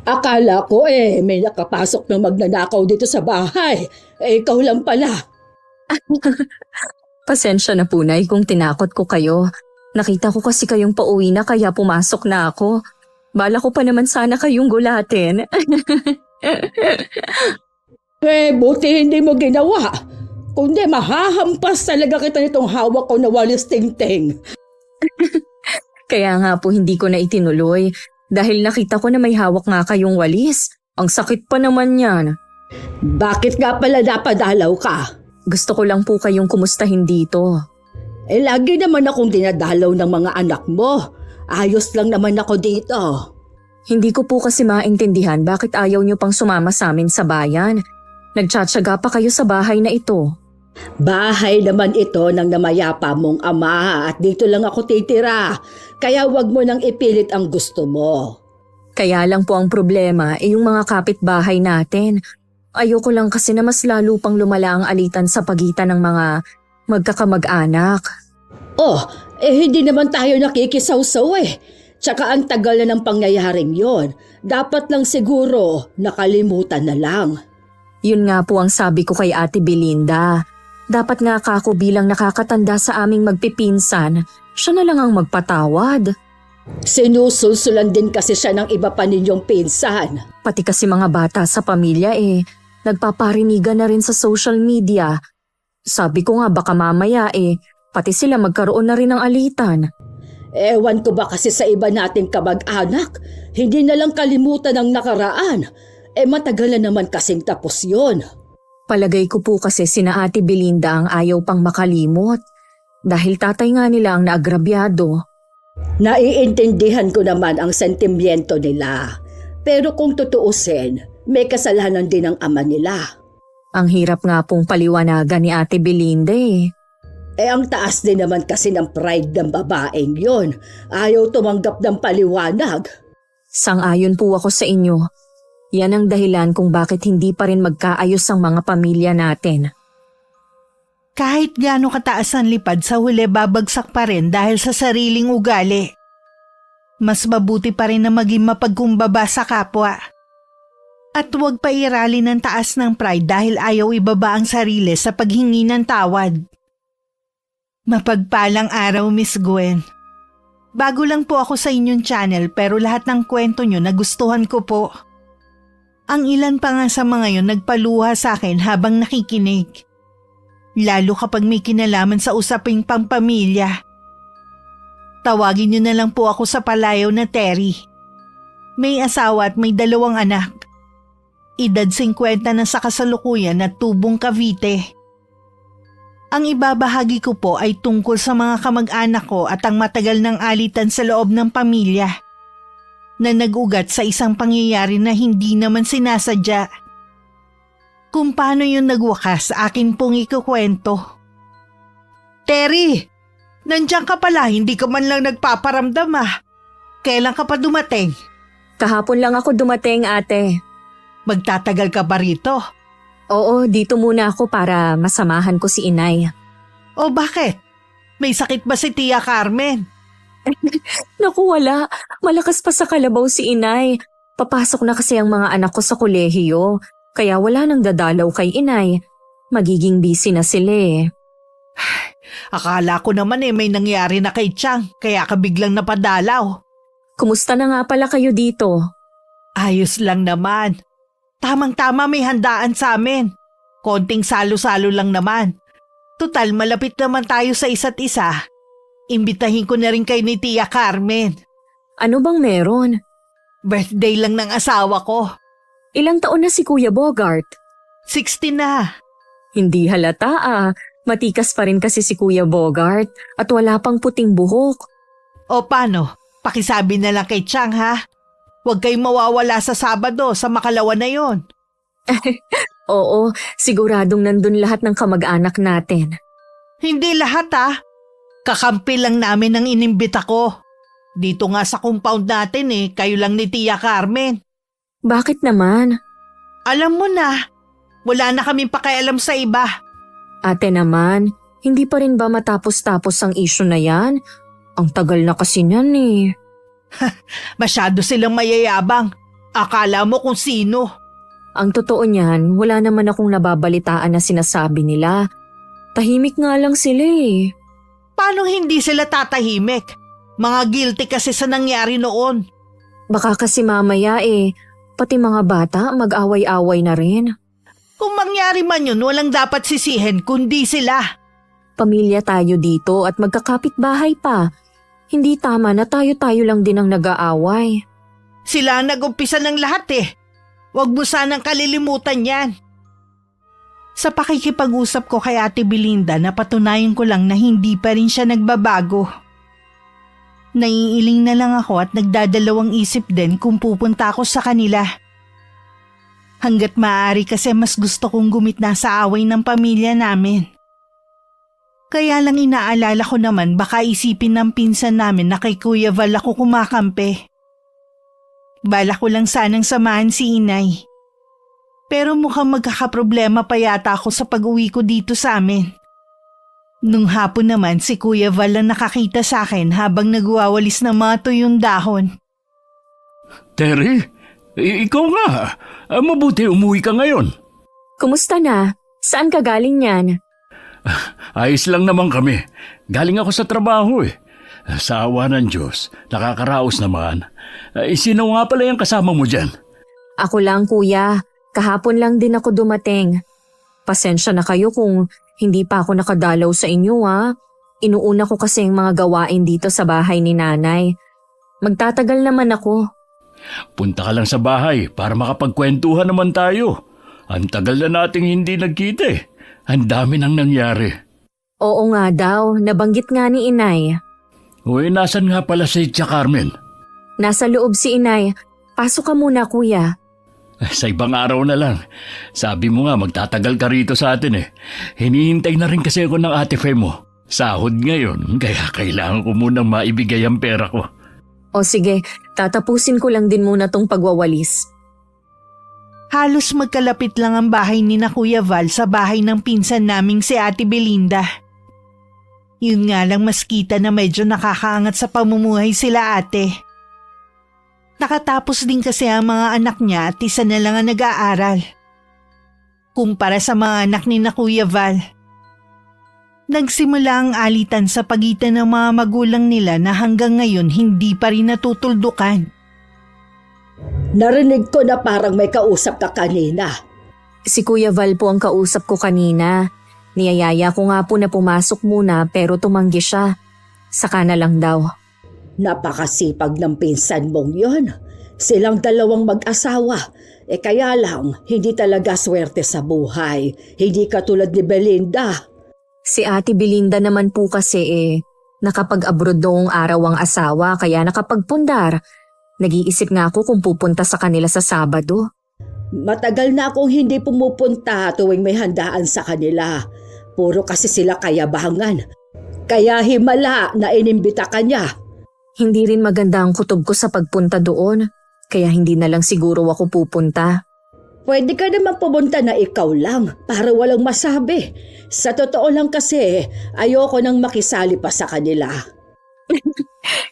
Akala ko may nakapasok ng magnanakaw dito sa bahay. Ikaw lang pala. Pasensya na po, Nay, kung tinakot ko kayo. Nakita ko kasi kayong pauwi na kaya pumasok na ako. Bala ko pa naman sana kayong gulatin. Buti hindi mo ginawa. Kundi mahahampas talaga kita nitong hawak ko na walis ting-ting. Kaya nga po hindi ko na itinuloy. Dahil nakita ko na may hawak nga kayong walis. Ang sakit pa naman yan. Bakit nga pala napadalaw ka? Gusto ko lang po kayong kumustahin dito. Lagi naman akong dinadalaw ng mga anak mo. Ayos lang naman ako dito. Hindi ko po kasi maintindihan bakit ayaw niyo pang sumama sa amin sa bayan. Nagtsatsaga pa kayo sa bahay na ito. Bahay naman ito ng namayapa mong ama at dito lang ako titira. Kaya wag mo nang ipilit ang gusto mo. Kaya lang po ang problema yung mga kapitbahay natin. Ayoko lang kasi na mas lalo pang lumala ang alitan sa pagitan ng mga magkakamag-anak. Hindi naman tayo nakikisawsaw Tsaka ang tagal na ng pangyayaring yon. Dapat lang siguro nakalimutan na lang. Yun nga po ang sabi ko kay Ate Belinda. Dapat nga kako bilang nakakatanda sa aming magpipinsan, siya na lang ang magpatawad. Sinusulsulan din kasi siya ng iba pa ninyong pinsan. Pati kasi mga bata sa pamilya nagpaparinigan na rin sa social media. Sabi ko nga baka mamaya pati sila magkaroon na rin ng alitan. Ewan ko ba kasi sa iba nating kamag-anak, hindi na lang kalimutan ang nakaraan. Matagal na naman kasing tapos yon. Palagay ko po kasi sina Ate Belinda ang ayaw pang makalimot. Dahil tatay nga nila ang naagrabyado. Naiintindihan ko naman ang sentimiento nila. Pero kung tutuusin, may kasalanan din ang ama nila. Ang hirap nga pong paliwanagan ni Ate Belinda Ang taas din naman kasi ng pride ng babaeng yon. Ayaw tumanggap ng paliwanag. Sang-ayon po ako sa inyo. Yan ang dahilan kung bakit hindi pa rin magkaayos ang mga pamilya natin. Kahit gaano kataas ang lipad sa huli babagsak pa rin dahil sa sariling ugali. Mas mabuti pa rin na maging mapagkumbaba sa kapwa. At huwag pa irali ng taas ng pride dahil ayaw ibaba ang sarili sa paghingi ng tawad. Mapagpalang araw, Miss Gwen. Bago lang po ako sa inyong channel pero lahat ng kwento nyo nagustuhan ko po. Ang ilan pa nga sa mga yon nagpaluha sa akin habang nakikinig. Lalo kapag may kinalaman sa usaping pampamilya. Tawagin nyo na lang po ako sa palayaw na Terry. May asawa at may 2 anak. Edad 50 na sa kasalukuyan at tubong Cavite. Ang ibabahagi ko po ay tungkol sa mga kamag-anak ko at ang matagal ng alitan sa loob ng pamilya na nag-ugat sa isang pangyayari na hindi naman sinasadya. Kung paano yun nagwakas, akin pong ikukwento. Terry! Nandiyan ka pala, hindi ka man lang nagpaparamdam Kailan ka pa dumating? Kahapon lang ako dumating, ate. Magtatagal ka ba rito? Oo, dito muna ako para masamahan ko si inay. O bakit? May sakit ba si Tia Carmen? Naku, wala. Malakas pa sa kalabaw si inay. Papasok na kasi ang mga anak ko sa kolehiyo. Kaya wala nang dadalaw kay inay. Magiging busy na sila Akala ko naman may nangyari na kay Chang, kaya ka biglang napadalaw. Kumusta na nga pala kayo dito? Ayos lang naman. Tamang-tama may handaan sa amin. Konting salo-salo lang naman. Tutal malapit naman tayo sa isa't isa. Imbitahin ko na rin kay ni Tia Carmen. Ano bang meron? Birthday lang ng asawa ko. Ilang taon na si Kuya Bogart? 60 na. Hindi halata Matikas pa rin kasi si Kuya Bogart at wala pang puting buhok. O paano? Pakisabi na lang kay Chang Huwag kayong mawawala sa Sabado sa Makalawa na yon. Oo, siguradong nandun lahat ng kamag-anak natin. Hindi lahat Kakampi lang namin ang inimbita ko. Dito nga sa compound natin kayo lang ni Tia Carmen. Bakit naman? Alam mo na, wala na kaming pakialam sa iba. Ate naman, hindi pa rin ba matapos-tapos ang issue na yan? Ang tagal na kasi niyan Masyado silang mayayabang. Akala mo kung sino. Ang totoo niyan, wala naman akong nababalitaan na sinasabi nila. Tahimik nga lang sila eh. Paano hindi sila tatahimik? Mga guilty kasi sa nangyari noon. Baka kasi mamaya pati mga bata mag-away-away na rin. Kung mangyari man yun, walang dapat sisihin kundi sila. Pamilya tayo dito at magkakapit-bahay pa. Hindi tama na tayo-tayo lang din ang nag-aaway. Sila ang nag-umpisa ng lahat eh. Huwag mo sanang kalilimutan yan. Sa pakikipag-usap ko kay Ate Belinda, napatunayan ko lang na hindi pa rin siya nagbabago. Naiiling na lang ako at nagdadalawang isip din kung pupunta ako sa kanila. Hanggat maaari kasi mas gusto kong gumitna sa away ng pamilya namin. Kaya lang inaalala ko naman baka isipin ng pinsan namin na kay Kuya Val ako kumakampi. Bala ko lang sanang samahan si Inay. Pero mukhang magkakaproblema pa yata ako sa pag-uwi ko dito sa amin. Nung hapon naman si Kuya Val ang nakakita sa akin habang nagwawalis ng mga tuyong dahon. Terry, ikaw nga. Mabuti umuwi ka ngayon. Kumusta na? Saan ka galing yan? Ayos lang naman kami. Galing ako sa trabaho eh. Sa awa ng Diyos, nakakaraos naman. Sino nga pala yung kasama mo dyan? Ako lang kuya. Kahapon lang din ako dumating. Pasensya na kayo kung hindi pa ako nakadalaw sa inyo ha. Inuuna ko kasi ang mga gawain dito sa bahay ni nanay. Magtatagal naman ako. Punta ka lang sa bahay para makapagkwentuhan naman tayo. Ang tagal na nating hindi nagkita eh. Ang dami nang nangyari. Oo nga daw, nabanggit nga ni Inay. Uy, nasan nga pala si Tia Carmen? Nasa loob si Inay. Pasok ka muna kuya. Sa ibang araw na lang. Sabi mo nga magtatagal ka rito sa atin eh. Hinihintay na rin kasi ako ng Ate Fe mo. Sahod ngayon, kaya kailangan ko munang maibigay ang pera ko. O sige, tatapusin ko lang din muna tong pagwawalis. Halos magkalapit lang ang bahay ni na Kuya Val sa bahay ng pinsan naming si Ate Belinda. Yun nga lang mas kita na medyo nakakaangat sa pamumuhay sila ate. Nakatapos din kasi ang mga anak niya at isa na lang ang nag-aaral. Kumpara sa mga anak ni na Kuya Val. Nagsimula ang alitan sa pagitan ng mga magulang nila na hanggang ngayon hindi pa rin natutuldukan. Narinig ko na parang may kausap ka kanina. Si Kuya Val po ang kausap ko kanina. Niyayaya ko nga po na pumasok muna pero tumanggi siya. Saka na lang daw. Napakasipag ng pinsan mong yon. Silang dalawang mag-asawa. Kaya lang, hindi talaga swerte sa buhay. Hindi katulad ni Belinda. Si Ate Belinda naman po kasi nakapag-abroad noong araw ang asawa kaya nakapagpundar. Nag-iisip nga ako kung pupunta sa kanila sa Sabado. Matagal na akong hindi pumupunta tuwing may handaan sa kanila. Puro kasi sila kayabangan. Kaya himala na inimbita ka niya. Hindi rin maganda ang kutob ko sa pagpunta doon. Kaya hindi na lang siguro ako pupunta. Pwede ka naman pumunta na ikaw lang para walang masabi. Sa totoo lang kasi, ayoko nang makisali pa sa kanila.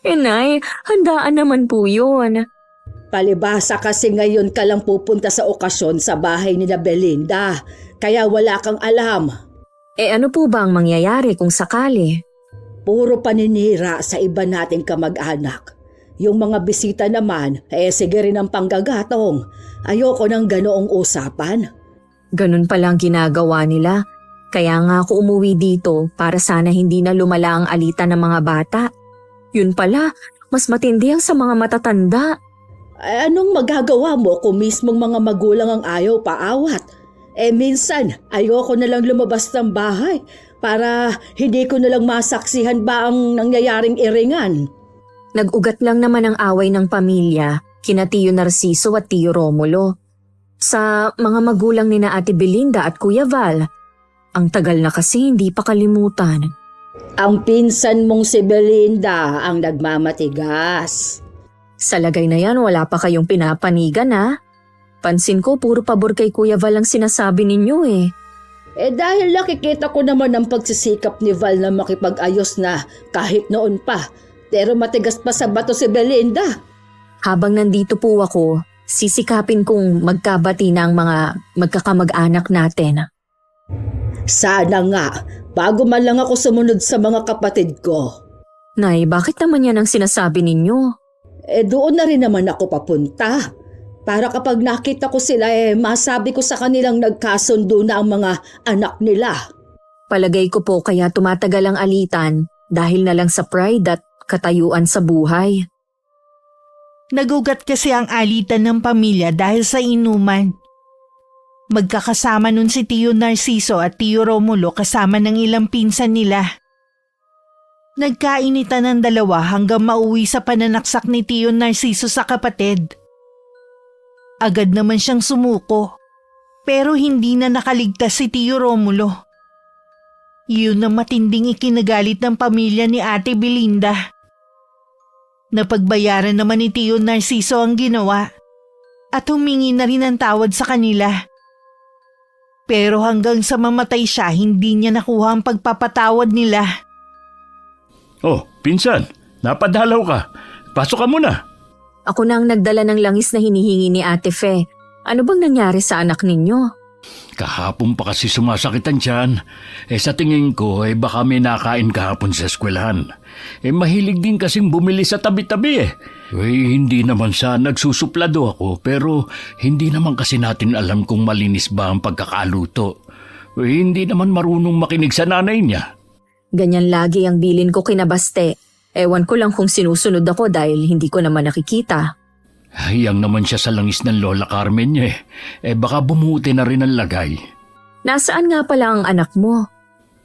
Nay, handaan naman po yun. Palibasa kasi ngayon ka lang pupunta sa okasyon sa bahay ni na Belinda. Kaya wala kang alam. Ano po ba ang mangyayari kung sakali? Puro paninira sa iba nating kamag-anak. Yung mga bisita naman, sige rin ang panggagatong. Ayoko ng ganoong usapan. Ganun palang ginagawa nila. Kaya nga ako umuwi dito para sana hindi na lumala ang alitan ng mga bata. Yun pala, mas matindi ang sa mga matatanda. Anong magagawa mo kung mismong mga magulang ang ayaw paawat? Minsan, ayoko na lang lumabas ng bahay para hindi ko na lang masaksihan ba ang nangyayaring iringan. Nag-ugat lang naman ang away ng pamilya, kina Tio Narciso at Tio Romulo. Sa mga magulang ni na Ate Belinda at Kuya Val, ang tagal na kasi hindi pa kalimutan. Ang pinsan mong si Belinda ang nagmamatigas. Sa lagay na yan, wala pa kayong pinapanigan ha? Pansin ko, puro pabor kay Kuya Val ang sinasabi ninyo eh. Dahil nakikita ko naman ang pagsisikap ni Val na makipag-ayos na kahit noon pa. Pero matigas pa sa bato si Belinda. Habang nandito po ako, Sisikapin kong magkabati na ang mga magkakamag-anak natin. Sana nga, bago man lang ako sumunod sa mga kapatid ko. Nay, bakit naman yan ang sinasabi ninyo? Doon na rin naman ako papunta. Para kapag nakita ko sila masabi ko sa kanilang nagkasundo na ang mga anak nila. Palagay ko po kaya tumatagal ang alitan dahil na lang sa pride at katayuan sa buhay. Nagugat kasi ang alitan ng pamilya dahil sa inuman. Magkakasama nun si Tio Narciso at Tio Romulo kasama ng ilang pinsan nila. Nagkainitan ng dalawa hanggang mauwi sa pananaksak ni Tio Narciso sa kapatid. Agad naman siyang sumuko, pero hindi na nakaligtas si Tio Romulo. Yun ang matinding ikinagalit ng pamilya ni Ate Belinda. Napagbayaran naman ni Tio Narciso ang ginawa at humingi na rin ng tawad sa kanila. Pero hanggang sa mamatay siya, hindi niya nakuha ang pagpapatawad nila. Oh, pinsan, napadalaw ka. Pasok ka muna. Ako na ang nagdala ng langis na hinihingi ni Ate Fe. Ano bang nangyari sa anak ninyo? Kahapon pa kasi sumasakit ang tiyan. Sa tingin ko, baka may nakain kahapon sa eskwelahan. Mahilig din kasing bumili sa tabi-tabi hindi naman sa nagsusuplado ako, pero hindi naman kasi natin alam kung malinis ba ang pagkakaluto. Hindi naman marunong makinig sa nanay niya. Ganyan lagi ang bilin ko kinabaste. Ewan ko lang kung sinusunod ako dahil hindi ko naman nakikita. Hayang naman siya sa langis ng Lola Carmen niya baka bumuti na rin ang lagay. Nasaan nga pala ang anak mo?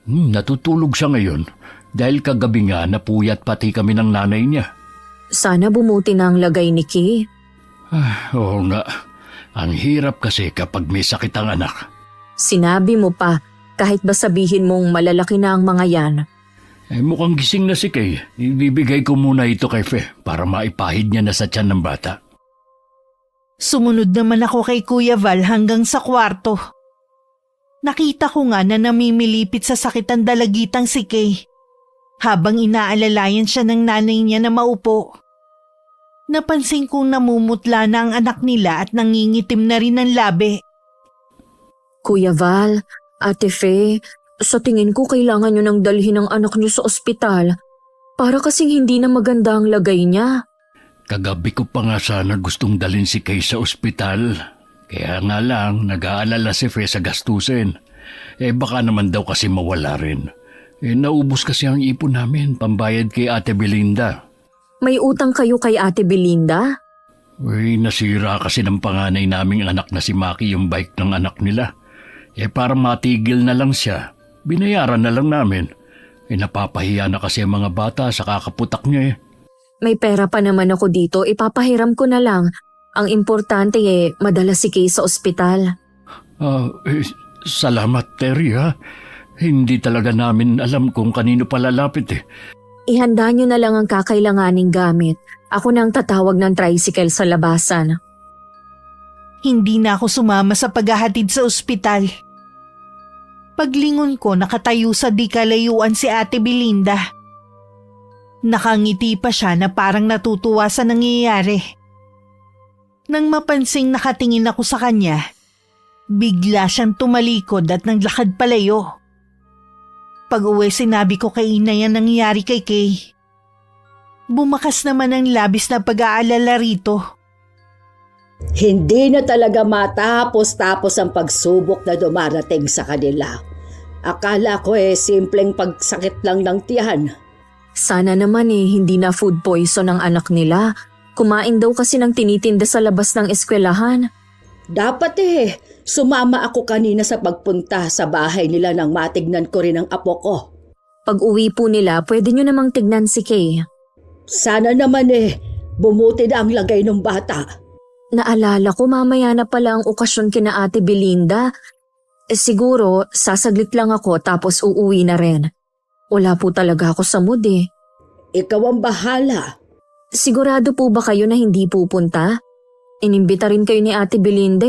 Natutulog siya ngayon dahil kagabi nga napuyat pati kami ng nanay niya. Sana bumuti na ang lagay ni Kay. Oo nga, ang hirap kasi kapag may sakit ang anak. Sinabi mo pa, kahit ba sabihin mong malalaki na ang mga yan. Mukhang gising na si Kay. Ibibigay ko muna ito kay Fe para maipahid niya na sa tiyan ng bata. Sumunod naman ako kay Kuya Val hanggang sa kwarto. Nakita ko nga na namimilipit sa sakit ang dalagitang si Kay. Habang inaalalayan siya ng nanay niya na maupo. Napansin kong namumutla na ang anak nila at nangingitim na rin ang labi. Kuya Val, Ate Fe, sa tingin ko kailangan nyo nang dalhin ang anak nyo sa ospital. Para kasing hindi na maganda ang lagay niya. Kagabi ko pa nga sana gustong dalhin si Kay sa ospital. Kaya nga lang, nag-aalala si Fe sa gastusin. Baka naman daw kasi mawala rin. Naubos kasi ang ipon namin, pambayad kay Ate Belinda. May utang kayo kay Ate Belinda? Nasira kasi ng panganay naming anak na si Maki yung bike ng anak nila. Para matigil na lang siya, binayaran na lang namin. Napapahiya na kasi ang mga bata sa kakaputak niya May pera pa naman ako dito, ipapahiram ko na lang. Ang importante madala si Kay sa ospital. Salamat, Terry ha. Hindi talaga namin alam kung kanino palalapit Ihanda nyo na lang ang kakailanganing gamit. Ako nang tatawag ng tricycle sa labasan. Hindi na ako sumama sa paghahatid sa ospital. Paglingon ko, nakatayo sa di kalayuan si Ate Belinda. Nakangiti pa siya na parang natutuwa sa nangyayari. Nang mapansing nakatingin ako sa kanya, bigla siyang tumalikod at naglakad palayo. Pag-uwi sinabi ko kay Inay ang nangyayari kay Kay. Bumakas naman ang labis na pag-aalala rito. Hindi na talaga matapos-tapos ang pagsubok na dumarating sa kanila. Akala ko simpleng pagsakit lang ng tiyan. Sana naman hindi na food poison ang anak nila. Kumain daw kasi ng tinitinda sa labas ng eskwelahan. Dapat sumama ako kanina sa pagpunta sa bahay nila nang matignan ko rin ang apo ko. Pag uwi po nila, pwede nyo namang tignan si Kay. Sana naman bumuti na ang lagay ng bata. Naalala ko mamaya na pala ang okasyon kina Ate Belinda. Siguro, sasaglit lang ako tapos uuwi na rin. Wala po talaga ako sa mood Ikaw ang bahala. Sigurado po ba kayo na hindi pupunta? Inimbita rin kayo ni Ate Belinda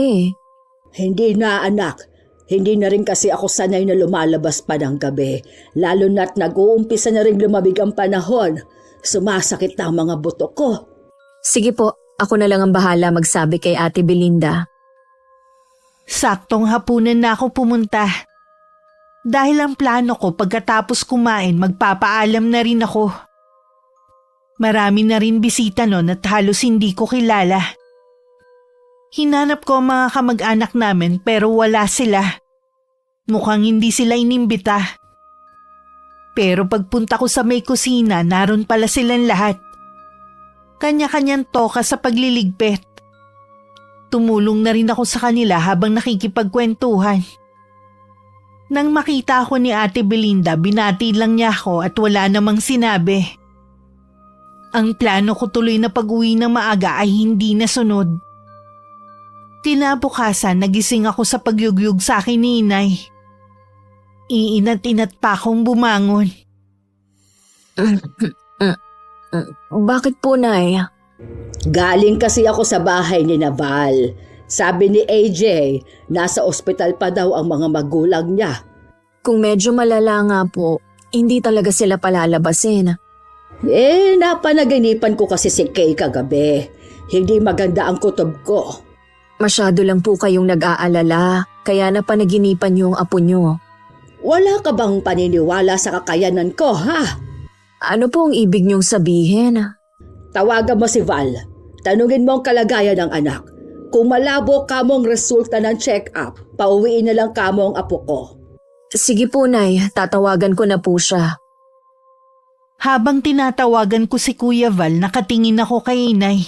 Hindi na anak. Hindi na rin kasi ako sanay na lumalabas pa ng gabi. Lalo na't nag-uumpisa na rin lumabig ang panahon. Sumasakit na ang mga buto ko. Sige po, Ako na lang ang bahala magsabi kay Ate Belinda. Saktong hapunan na ako pumunta. Dahil ang plano ko pagkatapos kumain magpapaalam na rin ako. Marami na rin bisita nun at halos hindi ko kilala. Hinanap ko ang mga kamag-anak namin pero wala sila. Mukhang hindi sila inimbita. Pero pagpunta ko sa may kusina, naroon pala silang lahat. Kanya-kanyang toka sa pagliligpit. Tumulong na rin ako sa kanila habang nakikipagkwentuhan. Nang makita ako ni Ate Belinda, binati lang niya ako at wala namang sinabi. Ang plano ko tuloy na pag-uwi ng maaga ay hindi nasunod. Kinabukasan, nagising ako sa pagyugyug sa akin ni Inay. Iinat-inat pa akong bumangon. Bakit po, Nay? Galing kasi ako sa bahay ni Naval. Sabi ni AJ, nasa ospital pa daw ang mga magulang niya. Kung medyo malala nga po, hindi talaga sila palalabasin. Napanaginipan ko kasi si Kay kagabi. Hindi maganda ang kutob ko. Masyado lang po kayong nag-aalala, kaya napanaginipan yung apo nyo. Wala ka bang paniniwala sa kakayanan ko, ha? Ano po ang ibig nyong sabihin? Tawagan mo si Val. Tanungin mo ang kalagayan ng anak. Kung malabo ka mong resulta ng check-up, pauwiin na lang ka mo ang apo ko. Sige po, Nay. Tatawagan ko na po siya. Habang tinatawagan ko si Kuya Val, nakatingin ako kay Inay.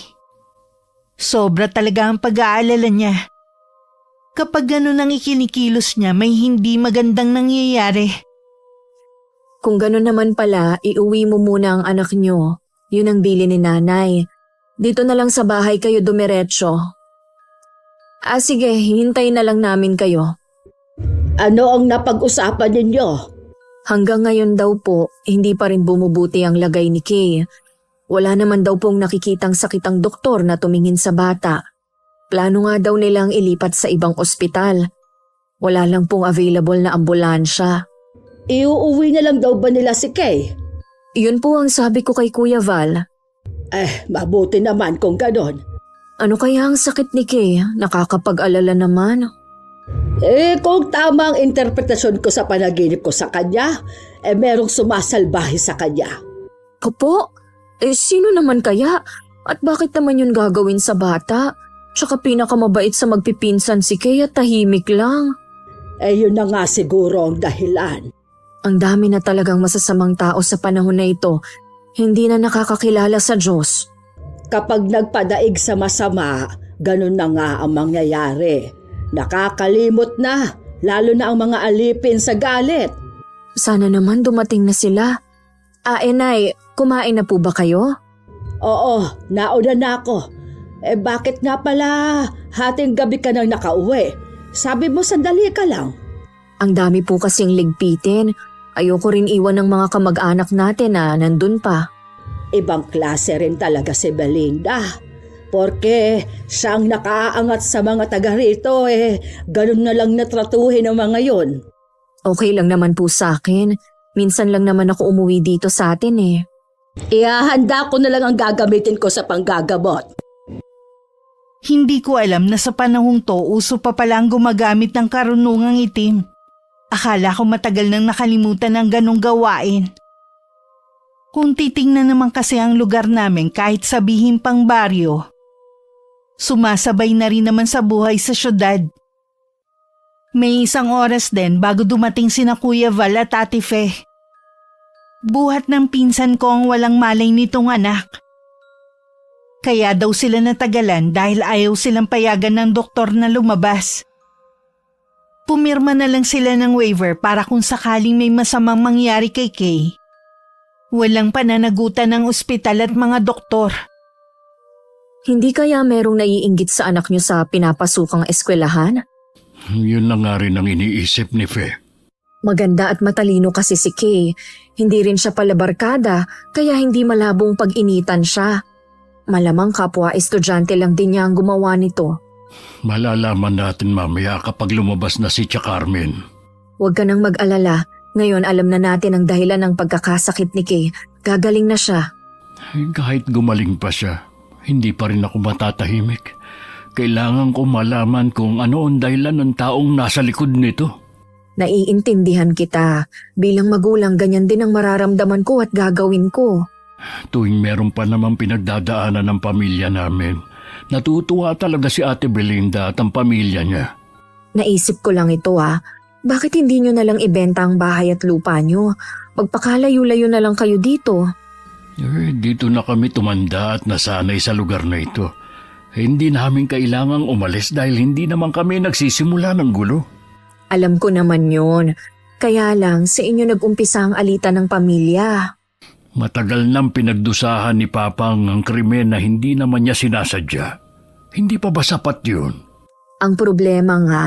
Sobra talaga ang pag-aalala niya. Kapag gano'n ang ikinikilos niya, may hindi magandang nangyayari. Kung gano'n naman pala, iuwi mo muna ang anak nyo. Yun ang bili ni Nanay. Dito na lang sa bahay kayo dumiretso. Sige, hintayin na lang namin kayo. Ano ang napag-usapan ninyo? Hanggang ngayon daw po, hindi pa rin bumubuti ang lagay ni Kay. Wala naman daw pong nakikitang sakit ang doktor na tumingin sa bata. Plano nga daw nilang ilipat sa ibang ospital. Wala lang pong available na ambulansya. Iuuwi na lang daw ba nila si Kay? Yun po ang sabi ko kay Kuya Val. Mabuti naman kung ganon. Ano kaya ang sakit ni Kay? Nakakapag-alala naman. Kung tama ang interpretasyon ko sa panaginip ko sa kanya, merong sumasalbahe sa kanya. Opo? Sino naman kaya? At bakit naman yun gagawin sa bata? Tsaka pinakamabait sa magpipinsan si Kay at tahimik lang. Yun na nga siguro ang dahilan. Ang dami na talagang masasamang tao sa panahon na ito, hindi na nakakakilala sa Diyos. Kapag nagpadaig sa masama, ganun na nga ang mangyayari. Nakakalimot na, lalo na ang mga alipin sa galit. Sana naman dumating na sila. Nay, kumain na po ba kayo? Oo, nauna na ako. Bakit nga pala hating gabi ka nang nakauwi? Sabi mo sandali ka lang. Ang dami po kasing ligpitin. Ayoko rin iwan ng mga kamag-anak natin na nandun pa. Ibang klase rin talaga si Belinda. Porque siyang nakaangat sa mga taga rito ganun na lang natratuhin ang mga yon. Okay lang naman po sa akin. Minsan lang naman ako umuwi dito sa atin Ihahanda ko na lang ang gagamitin ko sa panggagamot. Hindi ko alam na sa panahong to, uso pa palang gumagamit ng karunungang itim. Akala ko matagal nang nakalimutan ng ganong gawain. Kung titingnan naman kasi ang lugar namin kahit sabihin pang baryo, sumasabay na rin naman sa buhay sa syudad. May isang oras din bago dumating sina Kuya Val at Ate Fe. Buhat ng pinsan ko ang walang malay nitong anak. Kaya daw sila natagalan dahil ayaw silang payagan ng doktor na lumabas. Pumirma na lang sila ng waiver para kung sakaling may masamang mangyari kay Kay, walang pananagutan ng ospital at mga doktor. Hindi kaya merong naiinggit sa anak niyo sa pinapasukang eskwelahan? Yun na nga rin ang iniisip ni Fe. Maganda at matalino kasi si Kay. Hindi rin siya palabarkada, kaya hindi malabong pag-initan siya. Malamang kapwa estudyante lang din niya ang gumawa nito. Malalaman natin mamaya kapag lumabas na si Tia Carmen. Huwag ka nang mag-alala. Ngayon alam na natin ang dahilan ng pagkakasakit ni Kay. Gagaling na siya. Kahit gumaling pa siya, Hindi pa rin ako matatahimik. Kailangan ko malaman kung ano ang dahilan ng taong nasa likod nito. Naiintindihan kita. Bilang magulang, ganyan din ang mararamdaman ko at gagawin ko. Tuwing meron pa namang pinagdadaanan ng pamilya namin, natutuwa talaga si Ate Belinda at ang pamilya niya. Naisip ko lang ito Bakit hindi nyo nalang ibenta ang bahay at lupa nyo? Magpakalayo-layo na lang kayo dito. Dito na kami tumanda at nasanay sa lugar na ito. Hindi namin kailangang umalis dahil hindi naman kami nagsisimula ng gulo. Alam ko naman yun. Kaya lang sa inyo nag-umpisa ang alitan ng pamilya. Matagal nang pinagdusahan ni Papa ang krimen na hindi naman niya sinasadya. Hindi pa ba sapat yun? Ang problema nga,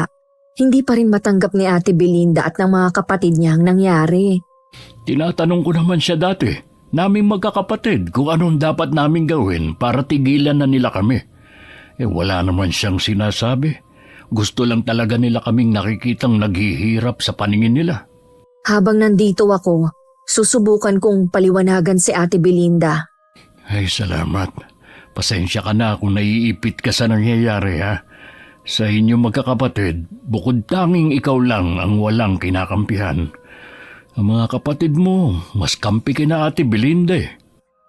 hindi pa rin matanggap ni Ate Belinda at ng mga kapatid niya ang nangyari. Tinatanong ko naman siya dati, naming magkakapatid, kung anong dapat naming gawin para tigilan na nila kami. Wala naman siyang sinasabi. Gusto lang talaga nila kaming nakikitang naghihirap sa paningin nila. Habang nandito ako, susubukan kong paliwanagan si Ate Belinda. Ay, salamat. Pasensya ka na kung naiipit ka sa nangyayari, ha? Sa inyong magkakapatid, bukod tanging ikaw lang ang walang kinakampihan. Ang mga kapatid mo, mas kampi kina Ate Belinda eh.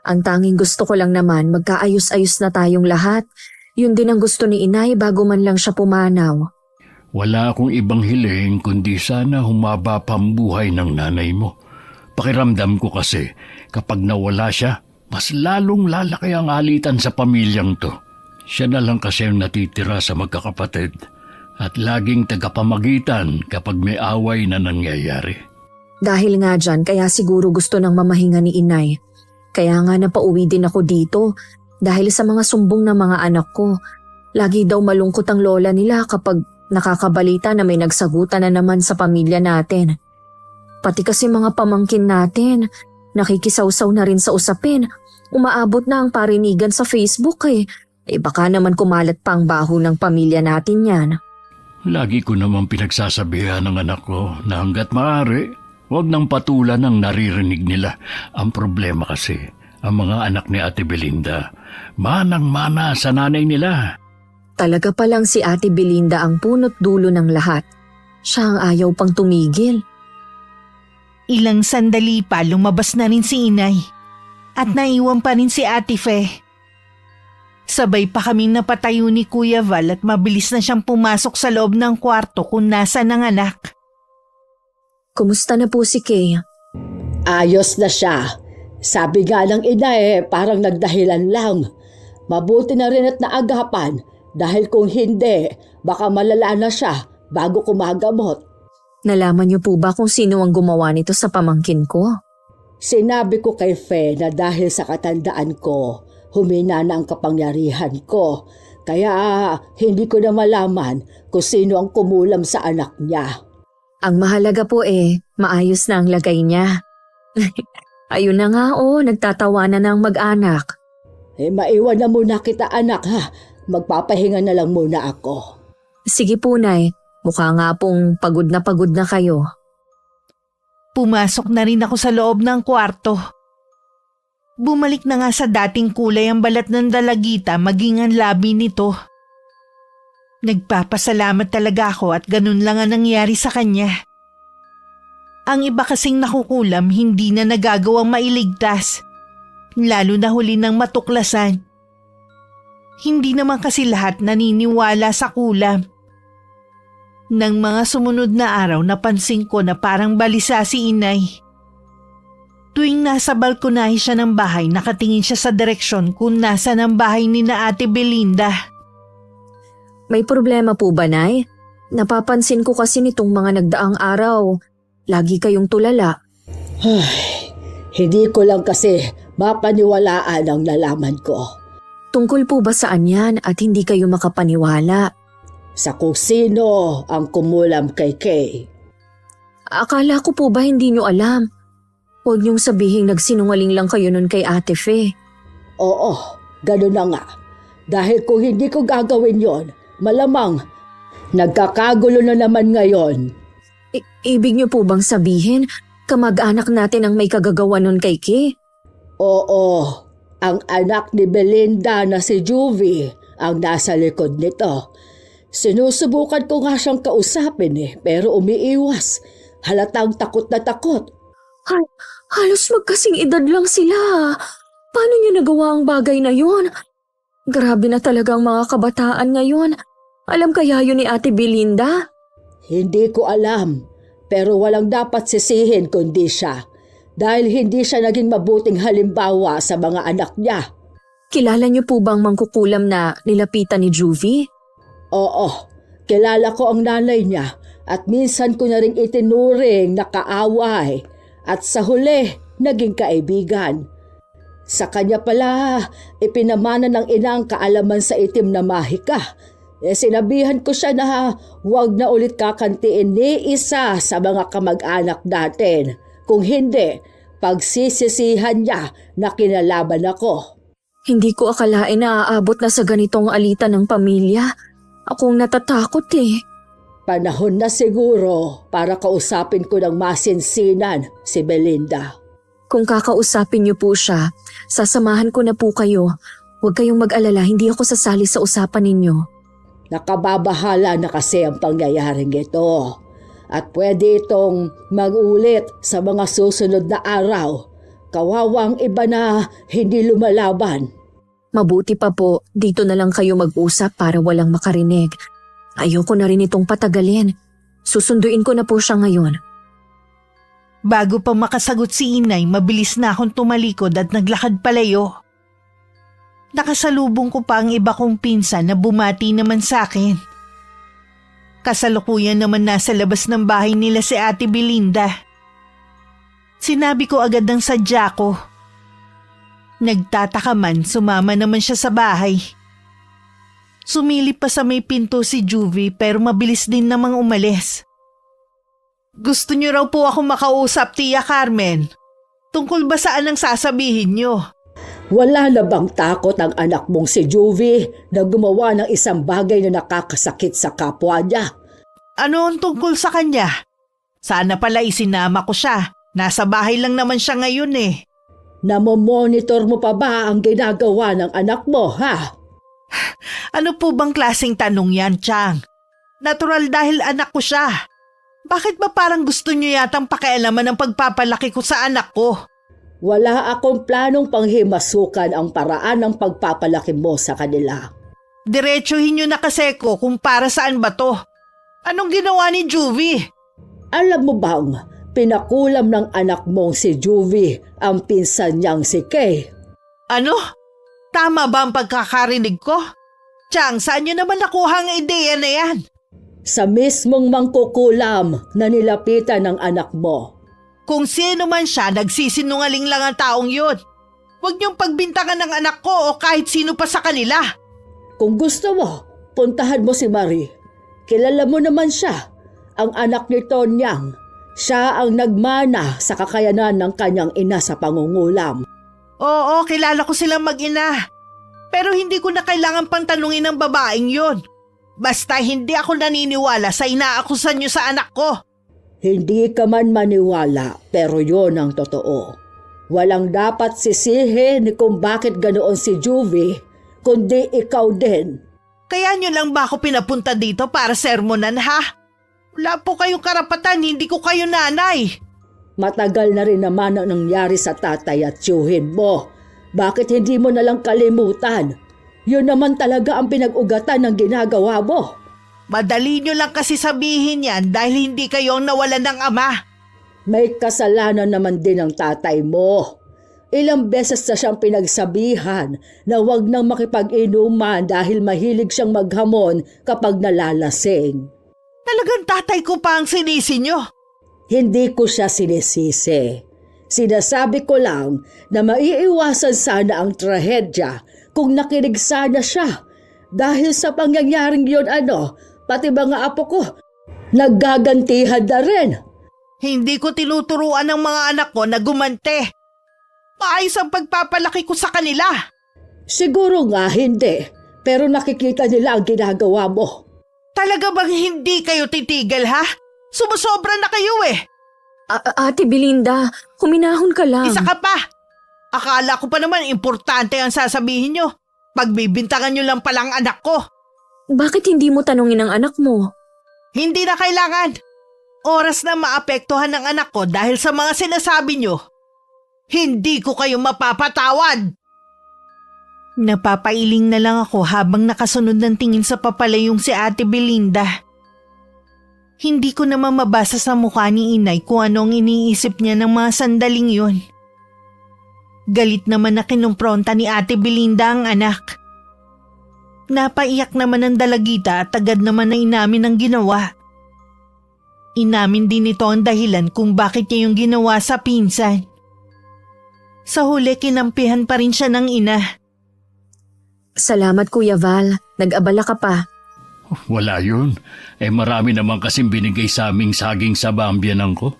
Ang tanging gusto ko lang naman magkaayos-ayos na tayong lahat. Yun din ang gusto ni Inay bago man lang siya pumanaw. Wala akong ibang hiling kundi sana humaba pa ang buhay ng nanay mo. Pakiramdam ko kasi kapag nawala siya, mas lalong lalaki ang alitan sa pamilyang to. Siya na lang kasi ang natitira sa magkakapatid at laging tagapamagitan kapag may away na nangyayari. Dahil nga dyan, kaya siguro gusto ng mamahinga ni Inay. Kaya nga napauwi din ako dito dahil sa mga sumbong ng mga anak ko. Lagi daw malungkot ang lola nila kapag nakakabalita na may nagsagutan na naman sa pamilya natin. Pati kasi mga pamangkin natin, nakikisawsaw na rin sa usapin. Umaabot na ang parinigan sa Facebook eh. Baka naman kumalat pa ang baho ng pamilya natin yan. Lagi ko naman pinagsasabihan ng anak ko na hanggat maaari, huwag nang patulan ang naririnig nila. Ang problema kasi, ang mga anak ni Ate Belinda, manang-mana sa nanay nila. Talaga palang si Ate Belinda ang punot dulo ng lahat. Siya ang ayaw pang tumigil. Ilang sandali pa lumabas na rin si Inay at naiwan pa rin si Ate Fe. Sabay pa kaming napatayo ni Kuya Val at mabilis na siyang pumasok sa loob ng kwarto kung nasa ng anak. Kumusta na po si Kay? Ayos na siya. Sabi nga ng ina parang nagdahilan lang. Mabuti na rin at naagapan dahil kung hindi, baka malala na siya bago kumagamot. Nalaman niyo po ba kung sino ang gumawa nito sa pamangkin ko? Sinabi ko kay Fe na dahil sa katandaan ko, humina na ang kapangyarihan ko. Kaya hindi ko na malaman kung sino ang kumulam sa anak niya. Ang mahalaga po maayos na ang lagay niya. Ayun na nga nagtatawanan na ang mag-anak. Maiwan na muna kita anak ha. Magpapahinga na lang muna ako. Sige po, Nay. Mukha nga pong pagod na kayo. Pumasok na rin ako sa loob ng kwarto. Bumalik na nga sa dating kulay ang balat ng dalagita maging ang labi nito. Nagpapasalamat talaga ako at ganun lang ang nangyari sa kanya. Ang iba kasing nakukulam hindi na nagagawang mailigtas, lalo na huli ng matuklasan. Hindi naman kasi lahat naniniwala sa kulam. Nang mga sumunod na araw napansin ko na parang balisa si Inay. Tuwing nasa balkonahe siya ng bahay, nakatingin siya sa direksyon kung nasa ng bahay ni na Ate Belinda. May problema po ba, Nay? Napapansin ko kasi nitong mga nagdaang araw. Lagi kayong tulala. Hindi ko lang kasi mapaniwalaan ang nalaman ko. Tungkol po ba saan yan at hindi kayo makapaniwala? Sa kung sino ang kumulam kay Kay. Akala ko po ba hindi nyo alam? Huwag niyong sabihin nagsinungaling lang kayo nun kay Ate Fe. Oo, gano'n na nga. Dahil kung hindi ko gagawin yon, malamang nagkakagulo na naman ngayon. Ibig niyo po bang sabihin kamag-anak natin ang may kagagawa nun kay Kay? Oo, Ang anak ni Belinda na si Juvie ang nasa likod nito. Sinusubukan ko nga siyang kausapin pero umiiwas. Halatang takot na takot. Halos magkasing edad lang sila. Paano niyo nagawa ang bagay na yun? Grabe na talaga ang mga kabataan ngayon. Alam kaya yun ni Ate Belinda? Hindi ko alam, pero walang dapat sisihin kundi siya. Dahil hindi siya naging mabuting halimbawa sa mga anak niya. Kilala niyo po bang mangkukulam na nilapitan ni Juvie? Oo, kilala ko ang nanay niya at minsan ko na rin itinuring na kaaway at sa huli naging kaibigan. Sa kanya pala, ipinamana ng ina ang kaalaman sa itim na mahika. Sinabihan ko siya na huwag na ulit kakantiin ni isa sa mga kamag-anak natin. Kung hindi, pagsisisihan niya na kinalaban ako. Hindi ko akalain na aabot na sa ganitong alitan ng pamilya. Akong natatakot Panahon na siguro para kausapin ko ng masinsinan si Belinda. Kung kakausapin niyo po siya, sasamahan ko na po kayo. Huwag kayong mag-alala, hindi ako sasali sa usapan ninyo. Nakababahala na kasi ang pangyayaring ito. At pwede itong mag-ulit sa mga susunod na araw. Kawawang iba na hindi lumalaban. Mabuti pa po, dito na lang kayo mag-usap para walang makarinig. Ayoko na rin itong patagalin. Susunduin ko na po siya ngayon. Bago pa makasagot si inay, mabilis na akong tumalikod at naglakad palayo. Nakasalubong ko pa ang iba kong pinsan na bumati naman sa akin. Kasalukuyan naman nasa labas ng bahay nila si Ate Belinda. Sinabi ko agad ang sadya ko. Nagtataka man, sumama naman siya sa bahay. Sumilip pa sa may pinto si Juvie pero mabilis din namang umalis. Gusto niyo raw po ako makausap, Tia Carmen. Tungkol ba saan ang sasabihin niyo? Wala na bang takot ang anak mong si Juvie na gumawa ng isang bagay na nakakasakit sa kapwa niya? Ano ang tungkol sa kanya? Sana pala isinama ko siya. Nasa bahay lang naman siya ngayon Namomonitor mo pa ba ang ginagawa ng anak mo, ha? Ano po bang klaseng tanong yan, Chang? Natural dahil anak ko siya. Bakit ba parang gusto niyo yatang pakialaman ang pagpapalaki ko sa anak ko? Wala akong planong panghimasukan ang paraan ng pagpapalaki mo sa kanila. Diretsuhin niyo na kasi ko kung para saan ba to. Anong ginawa ni Juvie? Alam mo bang pinakulam ng anak mong si Juvie ang pinsan niyang si Kay? Ano? Tama ba ang pagkakarinig ko? Chang, saan niyo naman nakuha ang ideya na yan? Sa mismong mangkukulam na nilapitan ng anak mo. Kung sino man siya, nagsisinungaling lang ang taong yun. Huwag niyong pagbintangan ng anak ko o kahit sino pa sa kanila. Kung gusto mo, puntahan mo si Marie. Kilala mo naman siya, ang anak ni Tonyang. Siya ang nagmana sa kakayanan ng kanyang ina sa pangungulam. Oo, kilala ko silang mag-ina. Pero hindi ko na kailangan pang tanungin ng babaeng yun. Basta hindi ako naniniwala sa inaakusan niyo sa anak ko. Hindi ka man maniwala, pero yon ang totoo. Walang dapat sisihin kung bakit ganoon si Juvie, kundi ikaw din. Kaya niyo lang ba ako pinapunta dito para sermonan, ha? Wala po kayong karapatan, hindi ko kayo nanay. Matagal na rin naman ang nangyari sa tatay at tiyuhin mo. Bakit hindi mo nalang kalimutan? Yun naman talaga ang pinag-ugatan ng ginagawa mo. Madali niyo lang kasi sabihin yan dahil hindi kayo ang nawalan ng ama. May kasalanan naman din ang tatay mo. Ilang beses na siyang pinagsabihan na huwag nang makipag-inuman dahil mahilig siyang maghamon kapag nalalasing. Talagang tatay ko pa ang sinisi niyo. Hindi ko siya sinisisi. Sinasabi ko lang na maiiwasan sana ang trahedya kung nakinig sana siya. Dahil sa pangyayaring yun pati mga apo ko, naggagantihan na rin. Hindi ko tinuturuan ng mga anak ko na gumante. Maayos ang pagpapalaki ko sa kanila. Siguro nga hindi, pero nakikita nila ang ginagawa mo. Talaga bang hindi kayo titigil, ha? Sumusobra na kayo Ate Belinda, huminahon ka lang. Isa ka pa. Akala ko pa naman importante ang sasabihin nyo. Pagbibintangan nyo lang palang anak ko. Bakit hindi mo tanungin ang anak mo? Hindi na kailangan. Oras na maapektuhan ng anak ko dahil sa mga sinasabi nyo. Hindi ko kayo mapapatawad. Napapailing na lang ako habang nakasunod ng tingin sa papalayong si Ate Belinda. Hindi ko naman mabasa sa mukha ni Inay kung anong iniisip niya ng mga sandaling yun. Galit naman na kinumpronta ni Ate Belinda ang anak. Napaiyak naman ang dalagita at agad naman na inamin ang ginawa. Inamin din ito ang dahilan kung bakit niya yung ginawa sa pinsan. Sa huli kinampihan pa rin siya ng ina. Salamat Kuya Val, nag-abala ka pa. Wala yun. Marami naman kasing binigay sa aming saging sa bambiyanan ko.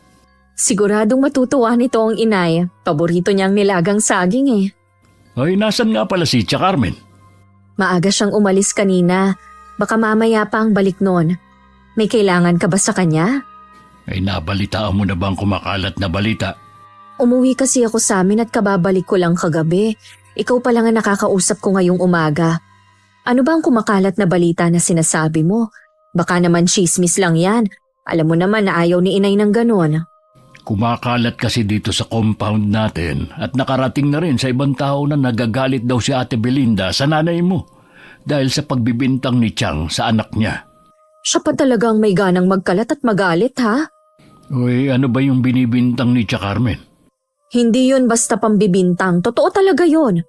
Siguradong matutuwa nito ang inay. Paborito niyang nilagang saging eh. Ay, nasan nga pala si Tia Carmen? Maaga siyang umalis kanina. Baka mamaya pa ang balik nun. May kailangan ka ba sa kanya? Ay, nabalitaan mo na bang kumakalat na balita? Umuwi kasi ako sa amin at kababalik ko lang kagabi. Ikaw pa lang ang nakakausap ko ngayong umaga. Ano ba ang kumakalat na balita na sinasabi mo? Baka naman chismis lang yan. Alam mo naman na ayaw ni inay ng ganon. Kumakalat kasi dito sa compound natin at nakarating na rin sa ibang tao na nagagalit daw si Ate Belinda sa nanay mo dahil sa pagbibintang ni Chang sa anak niya. Siya pa talagang may ganang magkalat at magalit ha? Uy, ano ba yung binibintang ni Tia Carmen? Hindi yun basta pambibintang. Totoo talaga yun.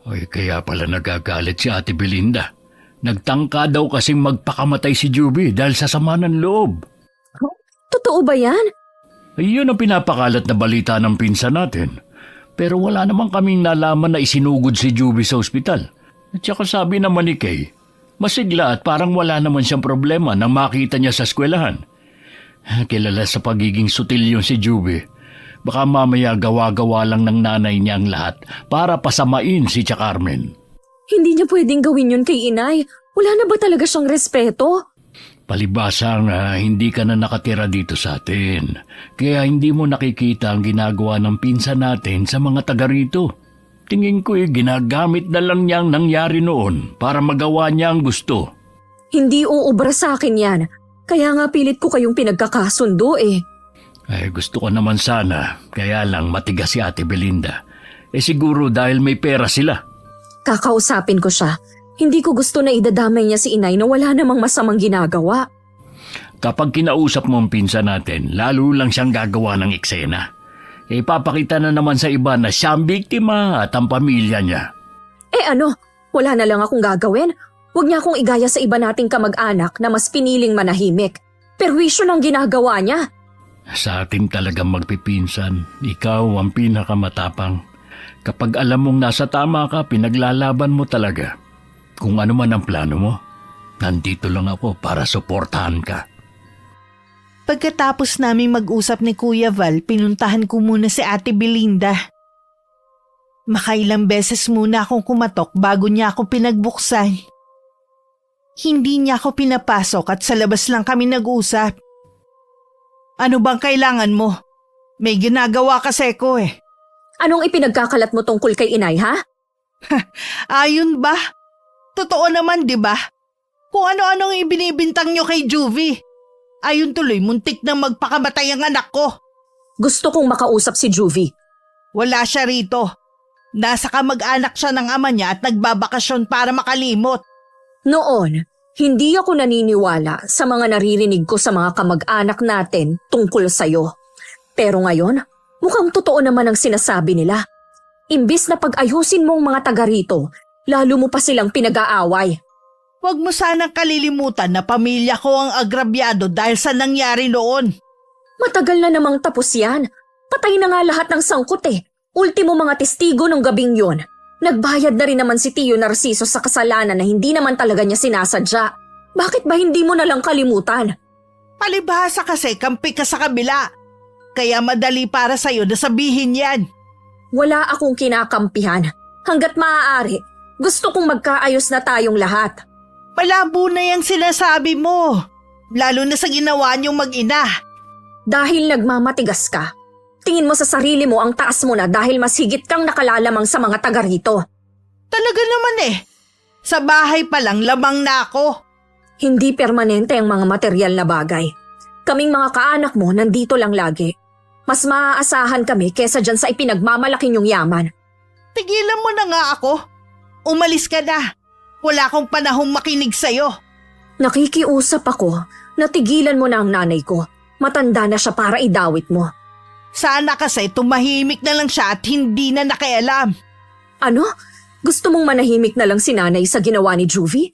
Ay, kaya pala nagagalit si Ate Belinda. Nagtangka daw kasing magpakamatay si Juby dahil sa sama ng loob. Totoo ba yan? Ay, yun ang pinapakalat na balita ng pinsan natin. Pero wala naman kaming nalaman na isinugod si Juby sa ospital. At saka sabi naman ni Kay, masigla at parang wala naman siyang problema nang makita niya sa eskwelahan. Kilala sa pagiging sutil yun si Juby. Baka mamaya gawa-gawa lang ng nanay niya ang lahat para pasamain si Tia Carmen. Hindi niya pwedeng gawin yun kay inay. Wala na ba talaga siyang respeto? Palibasa nga, hindi ka na nakatira dito sa atin. Kaya hindi mo nakikita ang ginagawa ng pinsan natin sa mga taga rito. Tingin ko ginagamit na lang niya ang nangyari noon para magawa niya ang gusto. Hindi uubra sa akin yan. Kaya nga pilit ko kayong pinagkakasundo eh. Ay, gusto ko naman sana, kaya lang matigas si Ate Belinda. Siguro dahil may pera sila. Kakausapin ko siya. Hindi ko gusto na idadamay niya si inay na wala namang masamang ginagawa. Kapag kinausap mo ang pinsan natin, lalo lang siyang gagawa ng eksena. Ipapakita na naman sa iba na siya ang biktima at ang pamilya niya. Ano? Wala na lang akong gagawin? Huwag niya akong igaya sa iba nating kamag-anak na mas piniling manahimik. Perwisyo ng ginagawa niya. Sa atin talagang magpipinsan, ikaw ang pinakamatapang. Kapag alam mong nasa tama ka, pinaglalaban mo talaga. Kung ano man ang plano mo, nandito lang ako para suportahan ka. Pagkatapos naming mag-usap ni Kuya Val, pinuntahan ko muna si Ate Belinda. Makailang beses muna akong kumatok bago niya ako pinagbuksan. Hindi niya ako pinapasok at sa labas lang kami nag-usap. Ano bang kailangan mo? May ginagawa kasi ko eh. Anong ipinagkakalat mo tungkol kay inay ha? Ayun ba? Totoo naman, di ba? Kung ano-anong ibinibintang nyo kay Juvie. Ayun tuloy, muntik nang magpakamatay ang anak ko. Gusto kong makausap si Juvie. Wala siya rito. Nasa kamag-anak siya ng ama niya at nagbabakasyon para makalimot. Noon, hindi ako naniniwala sa mga naririnig ko sa mga kamag-anak natin tungkol sa'yo. Pero ngayon, mukhang totoo naman ang sinasabi nila. Imbis na pag-ayusin mong mga taga rito, lalo mo pa silang pinag-aaway. Huwag mo sanang kalilimutan na pamilya ko ang agrabyado dahil sa nangyari noon. Matagal na namang tapos yan. Patay na nga lahat ng sangkot eh. Ultimo mga testigo nung gabing yon. Nagbayad na rin naman si Tio Narciso sa kasalanan na hindi naman talaga niya sinasadya. Bakit ba hindi mo nalang kalimutan? Palibhasa kasi kampi ka sa kabila. Kaya madali para sa'yo na sabihin yan. Wala akong kinakampihan. Hanggat maaari, gusto kong magkaayos na tayong lahat. Malabo na yung sinasabi mo. Lalo na sa ginawa niyong mag-ina. Dahil nagmamatigas ka, Tingin mo sa sarili mo ang taas mo na dahil mas higit kang nakalalamang sa mga taga rito. Talaga naman eh. Sa bahay pa lang lamang na ako. Hindi permanente ang mga material na bagay. Kaming mga kaanak mo nandito lang lagi. Mas maaasahan kami kesa dyan sa ipinagmamalaki niyong yaman. Tigilan mo na nga ako. Umalis ka na. Wala akong panahong makinig sa'yo. Nakikiusap ako na tigilan mo na ang nanay ko. Matanda na siya para idawit mo. Sana kasi tumahimik na lang siya at hindi na nakialam. Ano? Gusto mong manahimik na lang si nanay sa ginawa ni Juvie?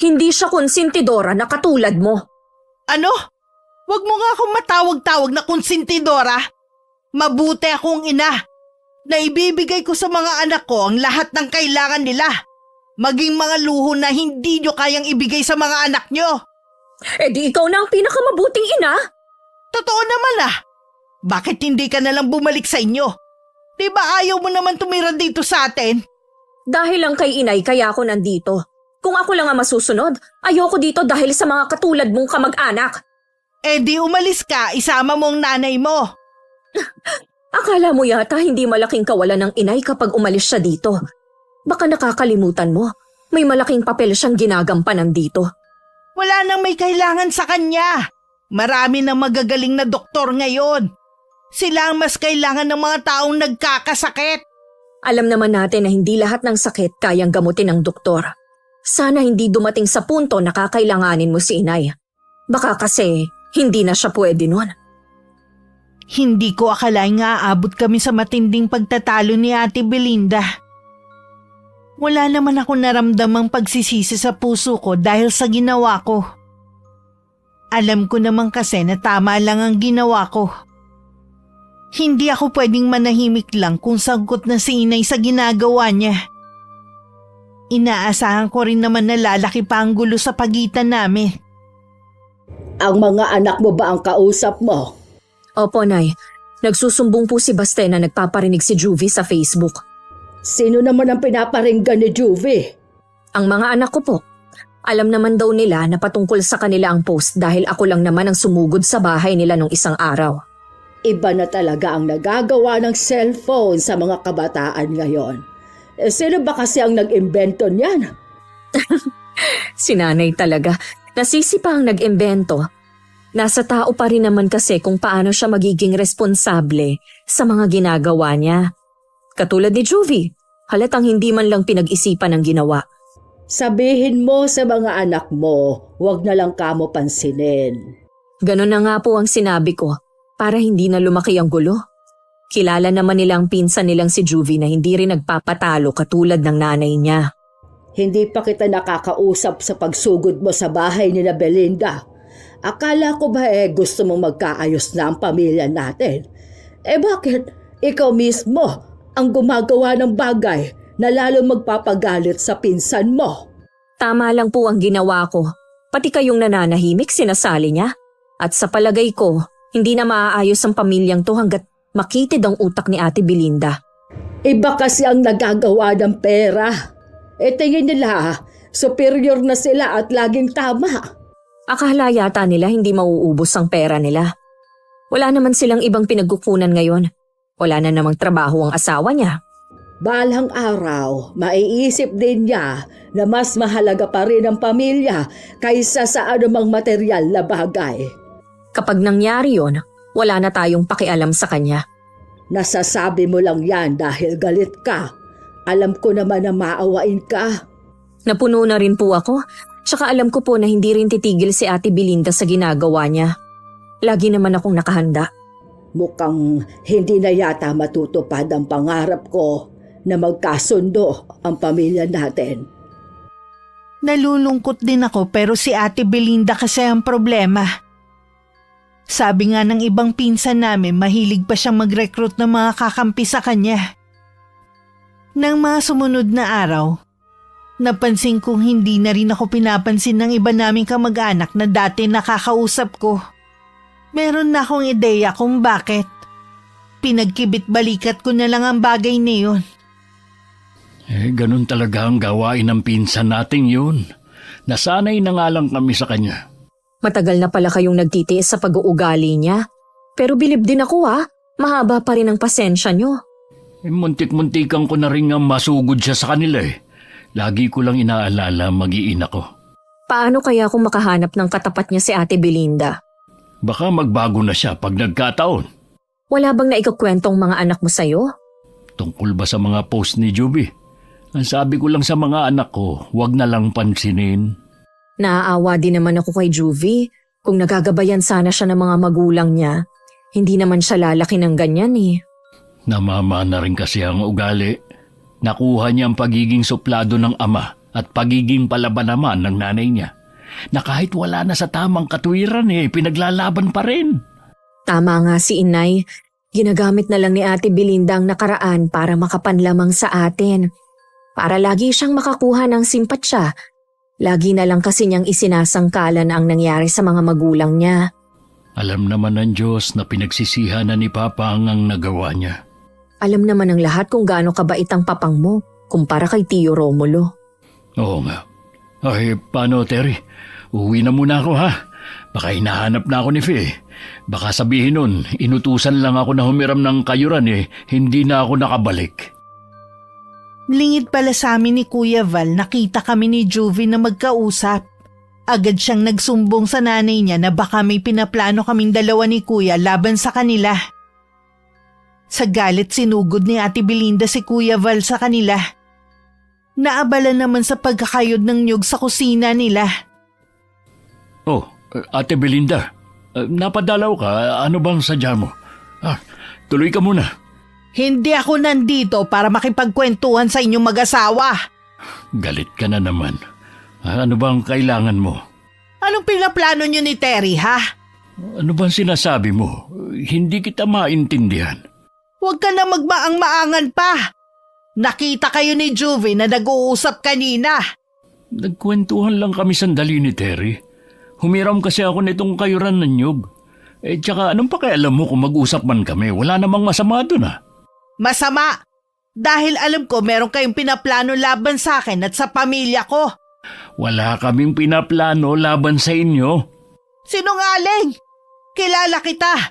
Hindi siya konsentidora na katulad mo. Ano? Huwag mo nga akong matawag-tawag na konsentidora. Mabuti akong ina. Naibibigay ko sa mga anak ko ang lahat ng kailangan nila. Maging mga luho na hindi nyo kayang ibigay sa mga anak nyo. Eh di ikaw na ang pinakamabuting ina. Totoo naman ah. Bakit hindi ka nalang bumalik sa inyo? Di ba ayaw mo naman tumira dito sa atin? Dahil lang kay inay kaya ako nandito. Kung ako lang ang masusunod, ayoko dito dahil sa mga katulad mong kamag-anak. Eh di umalis ka, isama mo ang nanay mo. Akala mo yata hindi malaking kawalan ng inay kapag umalis siya dito. Baka nakakalimutan mo, may malaking papel siyang ginagampanan dito. Wala nang may kailangan sa kanya. Marami na magagaling na doktor ngayon. Sila ang mas kailangan ng mga taong nagkakasakit. Alam naman natin na hindi lahat ng sakit kayang gamutin ng doktor. Sana hindi dumating sa punto na kakailanganin mo si inay. Baka kasi hindi na siya pwede nun. Hindi ko akalaing aabot kami sa matinding pagtatalo ni Ate Belinda. Wala naman ako naramdamang pagsisisi sa puso ko dahil sa ginawa ko. Alam ko naman kasi na tama lang ang ginawa ko. Hindi ako pwedeng manahimik lang kung sangkot na si inay sa ginagawa niya. Inaasahan ko rin naman na lalaki pa ang gulo sa pagitan namin. Ang mga anak mo ba ang kausap mo? Opo, Nay. Nagsusumbong po si Baste na nagpaparinig si Juvie sa Facebook. Sino naman ang pinaparinggan ni Juvie? Ang mga anak ko po. Alam naman daw nila na patungkol sa kanila ang post dahil ako lang naman ang sumugod sa bahay nila nung isang araw. Iba na talaga ang nagagawa ng cellphone sa mga kabataan ngayon. Sino ba kasi ang nag-imbento niyan? Si nanay talaga. Nasisi pa ang nag-imbento. Nasa tao pa rin naman kasi kung paano siya magiging responsable sa mga ginagawa niya. Katulad ni Juvie, halatang hindi man lang pinag-isipan ang ginawa. Sabihin mo sa mga anak mo, huwag na lang kamo pansinin. Ganon na nga po ang sinabi ko para hindi na lumaki ang gulo. Kilala naman nila ang pinsan nilang si Juvie na hindi rin nagpapatalo katulad ng nanay niya. Hindi pa kita nakakausap sa pagsugod mo sa bahay ni Belinda. Akala ko ba gusto mong magkaayos na ang pamilya natin? Bakit ikaw mismo ang gumagawa ng bagay na lalo magpapagalit sa pinsan mo? Tama lang po ang ginawa ko. Pati kayong nananahimik sinasali niya. At sa palagay ko, hindi na maaayos ang pamilyang to hanggat makitid ang utak ni Ate Belinda. Iba kasi ang nagagawa ng pera. Tingin nila, superior na sila at laging tama. Akala yata nila hindi mauubos ang pera nila. Wala naman silang ibang pinagkukunan ngayon. Wala na namang trabaho ang asawa niya. Balang araw, maiisip din niya na mas mahalaga pa rin ang pamilya kaysa sa anumang material na bagay. Kapag nangyari yon, wala na tayong pakialam sa kanya. Nasasabi mo lang yan dahil galit ka. Alam ko naman na maawain ka. Napuno na rin po ako, tsaka alam ko po na hindi rin titigil si Ate Belinda sa ginagawa niya. Lagi naman akong nakahanda. Mukhang hindi na yata matutupad ang pangarap ko na magkasundo ang pamilya natin. Nalulungkot din ako pero si Ate Belinda kasi ang problema. Sabi nga ng ibang pinsan namin mahilig pa siyang mag-recruit ng mga kakampi sa kanya. Nang mga sumunod na araw, napansin kong hindi na rin ako pinapansin ng iba naming kamag-anak na dati nakakausap ko. Meron na akong ideya kung bakit. Pinagkibit-balikat ko na lang ang bagay na yun. Ganun talaga ang gawain ng pinsan nating yun. Nasanay na nga lang kami sa kanya. Matagal na pala kayong nagtitiis sa pag-uugali niya. Pero bilib din ako Mahaba pa rin ang pasensya nyo. Muntik-muntikan ko na rin nga masugod siya sa kanila eh. Lagi ko lang inaalala mag-iina ko. Paano kaya kung makahanap ng katapat niya si Ate Belinda? Baka magbago na siya pag nagkataon. Wala bang naikakwentong mga anak mo sa'yo? Tungkol ba sa mga post ni Juby? Ang sabi ko lang sa mga anak ko, huwag na lang pansinin. Naaawa din naman ako kay Juvie. Kung nagagabayan sana siya ng mga magulang niya, hindi naman siya lalaki ng ganyan eh. Namamana rin kasi ang ugali. Nakuha niya ang pagiging suplado ng ama at pagiging palaban naman ng nanay niya. Na kahit wala na sa tamang katwiran pinaglalaban pa rin. Tama nga si Inay. Ginagamit na lang ni Ate Belinda ang nakaraan para makapanlamang sa atin. Para lagi siyang makakuha ng simpatsya. Lagi na lang kasi niyang isinasangkalan ang nangyari sa mga magulang niya. Alam naman ng Diyos na pinagsisihan na ni Papa ang nagawa niya. Alam naman ng lahat kung gaano kabait ang papang mo kumpara kay Tio Romulo. Oo nga. Ay, paano Terry? Uwi na muna ako ha. Baka hinahanap na ako ni Faye. Baka sabihin nun, inutusan lang ako na humiram ng kayuran hindi na ako nakabalik. Lingid pala sa amin ni Kuya Val, nakita kami ni Juvie na magkausap. Agad siyang nagsumbong sa nanay niya na baka may pinaplano kaming dalawa ni Kuya laban sa kanila. Sa galit sinugod ni Ate Belinda si Kuya Val sa kanila. Naabala naman sa pagkakayod ng niyog sa kusina nila. Oh, Ate Belinda, napadalaw ka. Ano bang sadya mo? Tuloy ka muna. Hindi ako nandito para makipagkwentuhan sa inyong mag-asawa. Galit ka na naman. Ano bang kailangan mo? Anong pinaplano niyo ni Terry, ha? Ano bang sinasabi mo? Hindi kita maintindihan. Huwag ka na magmaang-maangan pa. Nakita kayo ni Juvie na nag-uusap kanina. Nagkwentuhan lang kami sandali ni Terry. Humiram kasi ako nitong kayuran ng nyug. Tsaka anong pakialam mo kung mag-usap man kami? Wala namang masama doon Masama! Dahil alam ko meron kayong pinaplano laban sa akin at sa pamilya ko. Wala kaming pinaplano laban sa inyo. Sinungaling! Kilala kita.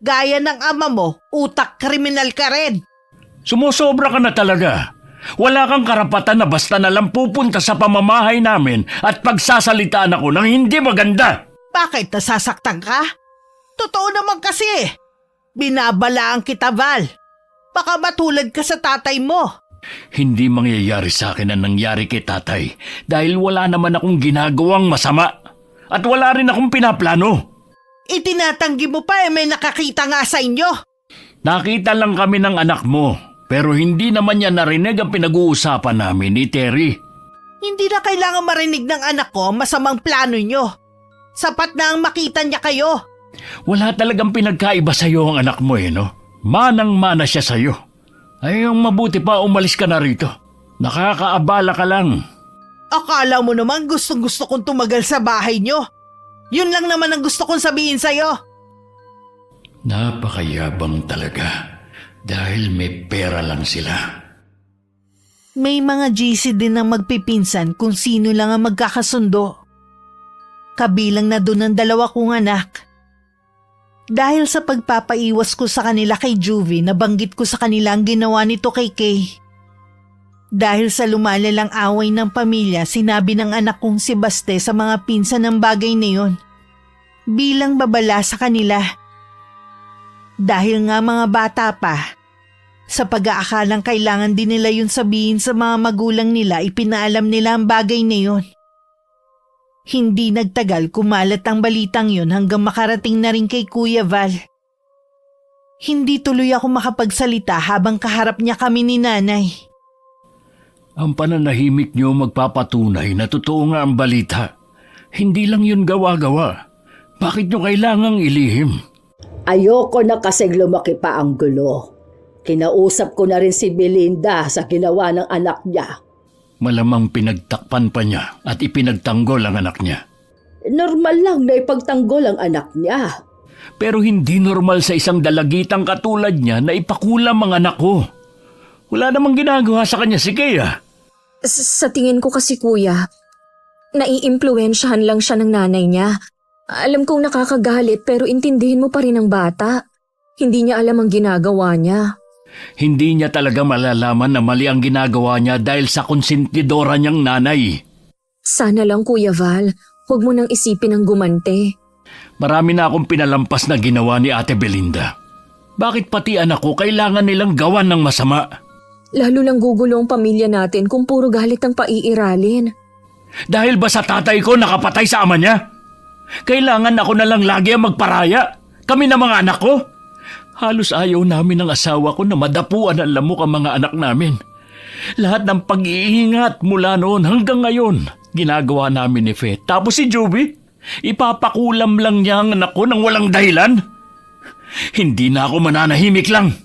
Gaya ng ama mo, utak kriminal ka rin. Sumusobra ka na talaga. Wala kang karapatan na basta na lang pupunta sa pamamahay namin at pagsasalitaan ako ng hindi maganda. Bakit nasasaktan ka? Totoo naman kasi. Binabalaan kita, Val. Baka matulad ka sa tatay mo. Hindi mangyayari sa akin ang nangyari kay tatay dahil wala naman akong ginagawang masama at wala rin akong pinaplano. Itinatanggi mo pa may nakakita nga sa inyo. Nakita lang kami ng anak mo pero hindi naman niya narinig ang pinag-uusapan namin ni Terry. Hindi na kailangan marinig ng anak ko ang masamang plano nyo. Sapat na ang makita niya kayo. Wala talagang pinagkaiba sa'yo ang anak mo no? Manang-mana siya sa'yo. Ay, yung mabuti pa umalis ka na rito. Nakakaabala ka lang. Akala mo naman gustong-gusto kong tumagal sa bahay nyo. Yun lang naman ang gusto kong sabihin sa'yo. Napakayabang talaga dahil may pera lang sila. May mga GC din ang magpipinsan kung sino lang ang magkakasundo. Kabilang na doon ang dalawa kong anak. Dahil sa pagpapaiwas ko sa kanila kay Juvie, nabanggit ko sa kanila ang ginawa nito kay Kay. Dahil sa lumalalang away ng pamilya, sinabi ng anak kong si Baste sa mga pinsan ng bagay na yun. Bilang babala sa kanila. Dahil nga mga bata pa, sa pag-aakalang kailangan din nila yun sabihin sa mga magulang nila, ipinaalam nila ang bagay na yun. Hindi nagtagal kumalat ang balitang yun hanggang makarating na rin kay Kuya Val. Hindi tuloy ako makapagsalita habang kaharap niya kami ni Nanay. Ang pananahimik niyo magpapatunay na totoo nga ang balita. Hindi lang yun gawa-gawa. Bakit niyo kailangang ilihim? Ayoko na kasing lumaki pa ang gulo. Kinausap ko na rin si Belinda sa ginawa ng anak niya. Malamang pinagtakpan pa niya at ipinagtanggol ang anak niya. Normal lang na ipagtanggol ang anak niya. Pero hindi normal sa isang dalagitang katulad niya na ipakulam ang anak ko. Wala namang ginagawa sa kanya si Kea. Sa tingin ko kasi kuya, naiimpluwensyahan lang siya ng nanay niya. Alam kong nakakagalit pero intindihin mo pa rin ang bata. Hindi niya alam ang ginagawa niya. Hindi niya talaga malalaman na mali ang ginagawa niya dahil sa konsentidora niyang nanay. Sana lang Kuya Val, huwag mo nang isipin ang gumante. Marami na akong pinalampas na ginawa ni Ate Belinda. Bakit pati anak ko kailangan nilang gawan ng masama? Lalo lang gugulo ang pamilya natin kung puro galit ang paiiralin. Dahil ba sa tatay ko nakapatay sa ama niya? Kailangan ako na lang lagi ang magparaya. Kami na mga anak ko. Halos ayaw namin ng asawa ko na madapuan ang lamok ang mga anak namin. Lahat ng pag-iingat mula noon hanggang ngayon, ginagawa namin ni Fe. Tapos si Joby, ipapakulam lang niya ang anak ko ng walang dahilan. Hindi na ako mananahimik lang.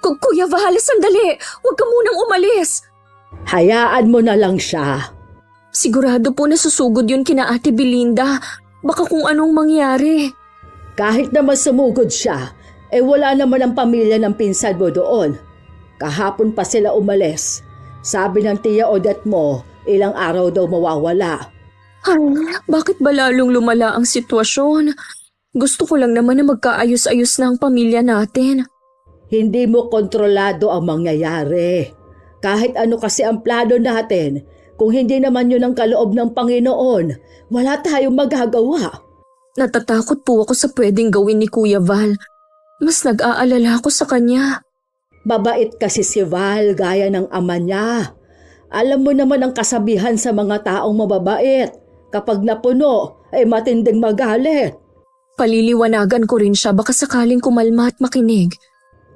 Kuya Val, sandali! Huwag ka munang umalis! Hayaan mo na lang siya. Sigurado po na susugod yun kina Ate Belinda. Baka kung anong mangyari. Kahit naman sumugod siya, wala naman ang pamilya ng pinsan mo doon. Kahapon pa sila umalis. Sabi ng tiya Odette mo, ilang araw daw mawawala. Ay, bakit ba lalong lumala ang sitwasyon? Gusto ko lang naman na magkaayos-ayos na ang pamilya natin. Hindi mo kontrolado ang mangyayari. Kahit ano kasi ang plano natin, kung hindi naman yun ang kaloob ng Panginoon, wala tayong magagawa. Natatakot po ako sa pwedeng gawin ni Kuya Val. Mas nag-aalala ako sa kanya. Mabait kasi si Val gaya ng ama niya. Alam mo naman ang kasabihan sa mga taong mababait. Kapag napuno, matinding magalit. Paliliwanagan ko rin siya baka sakaling kumalma at makinig.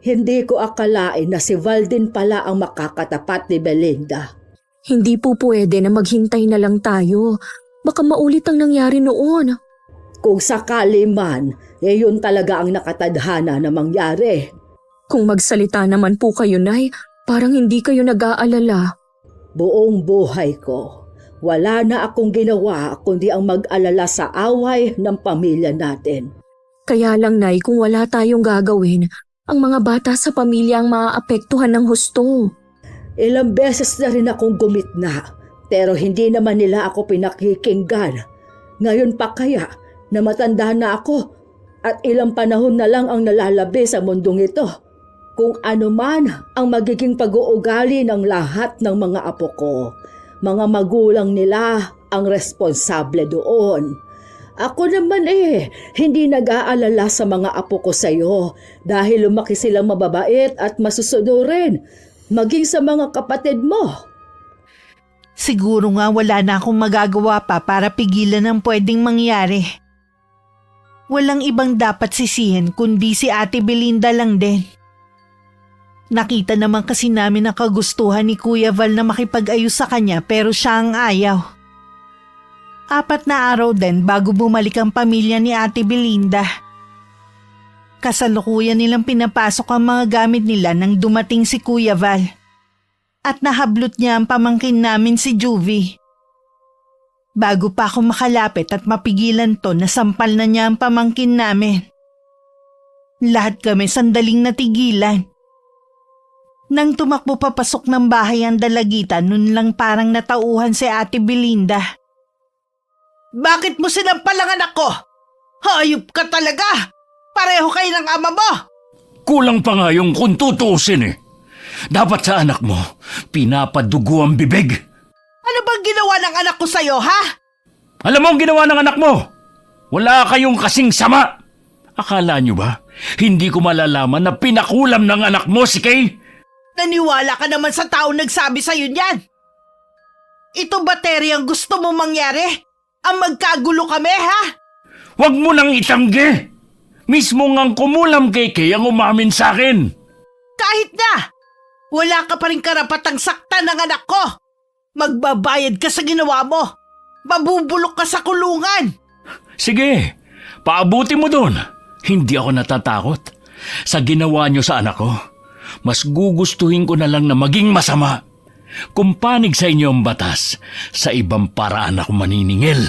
Hindi ko akalain na si Val din pala ang makakatapat ni Belinda. Hindi po pwede na maghintay na lang tayo. Baka maulit ang nangyari noon. Kung sakali man, yun talaga ang nakatadhana na mangyari. Kung magsalita naman po kayo, Nay, parang hindi kayo nag-aalala. Buong buhay ko, wala na akong ginawa kundi ang mag-alala sa away ng pamilya natin. Kaya lang, Nay, kung wala tayong gagawin, ang mga bata sa pamilya ang maaapektuhan ng husto. Ilang beses na rin akong gumitna, pero hindi naman nila ako pinakikinggan. Ngayon pa kaya na matanda na ako at ilang panahon na lang ang nalalabi sa mundong ito. Kung ano man ang magiging pag-uugali ng lahat ng mga apo ko, mga magulang nila ang responsable doon. Ako naman hindi nag-aalala sa mga apo ko sa iyo dahil lumaki silang mababait at masusunurin, maging sa mga kapatid mo. Siguro nga wala na akong magagawa pa para pigilan ang pwedeng mangyari. Walang ibang dapat sisihin kundi si Ate Belinda lang din. Nakita naman kasi namin ang kagustuhan ni Kuya Val na makipag-ayos sa kanya pero siya ang ayaw. 4 na araw din bago bumalik ang pamilya ni Ate Belinda. Kasalukuyan nilang pinapasok ang mga gamit nila nang dumating si Kuya Val. At nahablot niya ang pamangkin namin si Juvie. Bago pa ako makalapit at mapigilan to, nasampal na niya ang pamangkin namin. Lahat kami sandaling natigilan. Nang tumakbo papasok ng bahay ang dalagita, nun lang parang natauhan si Ate Belinda. Bakit mo sinampal ang anak ko? Hayop ka talaga! Pareho kayo ng ama mo! Kulang pa nga yung kung tutuusin Dapat sa anak mo, pinapadugo ang bibig. Ano bang ginawa ng anak ko sa'yo, ha? Alam mo ang ginawa ng anak mo? Wala kayong kasing sama. Akala niyo ba, hindi ko malalaman na pinakulam ng anak mo si Kay? Naniwala ka naman sa taong nagsabi sa'yo niyan. Ito ba, Terry, ang gusto mong mangyari? Ang magkagulo kami, ha? Huwag mo nang itanggi. Mismo ngang kumulam kay Kay ang umamin sa akin. Kahit na! Wala ka pa rin karapatang saktan ng anak ko. Magbabayad ka sa ginawa mo. Mabubulok ka sa kulungan. Sige, paabuti mo doon. Hindi ako natatakot. Sa ginawa niyo sa anak ko, mas gugustuhin ko na lang na maging masama. Kung panig sa inyo ang batas, sa ibang paraan ako maniningil.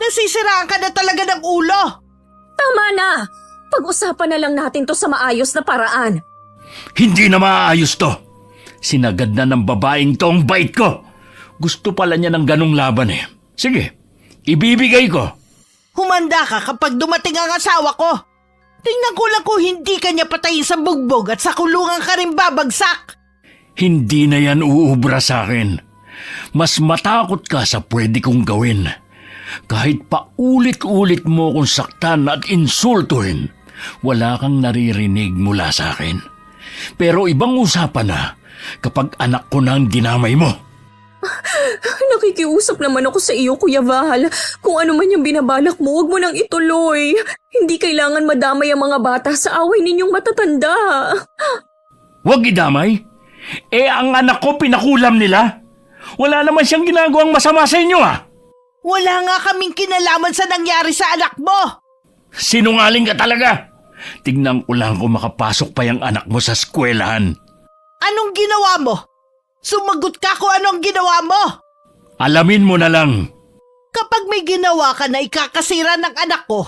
Nasisiraan ka na talaga ng ulo. Tama na! Pag-usapan na lang natin to sa maayos na paraan. Hindi na maaayos to. Sinagad na ng babaeng to ang bait ko. Gusto pala niya ng ganong laban Sige, ibibigay ko. Humanda ka kapag dumating ang asawa ko. Tingnan ko lang kung hindi ka niya patayin sa bugbog at sa kulungan ka rin babagsak. Hindi na yan uubra sa akin. Mas matakot ka sa pwede kong gawin. Kahit pa ulit-ulit mo kong saktan at insultuhin, wala kang naririnig mula sa akin. Pero ibang usapan na kapag anak ko na ang dinamay mo. Nakikiusap naman ako sa iyo, Kuya Val. Kung ano man yung binabalak mo, huwag mo nang ituloy. Hindi kailangan madamay ang mga bata sa away ninyong matatanda. Huwag idamay. Ang anak ko pinakulam nila. Wala naman siyang ginagawang masama sa inyo Wala nga kaming kinalaman sa nangyari sa anak mo. Sinungaling ka talaga. Tignan ko lang kung makapasok pa yung anak mo sa eskwelahan. Anong ginawa mo? Sumagot ka kung anong ginawa mo. Alamin mo na lang. Kapag may ginawa ka na ikakasira ng anak ko,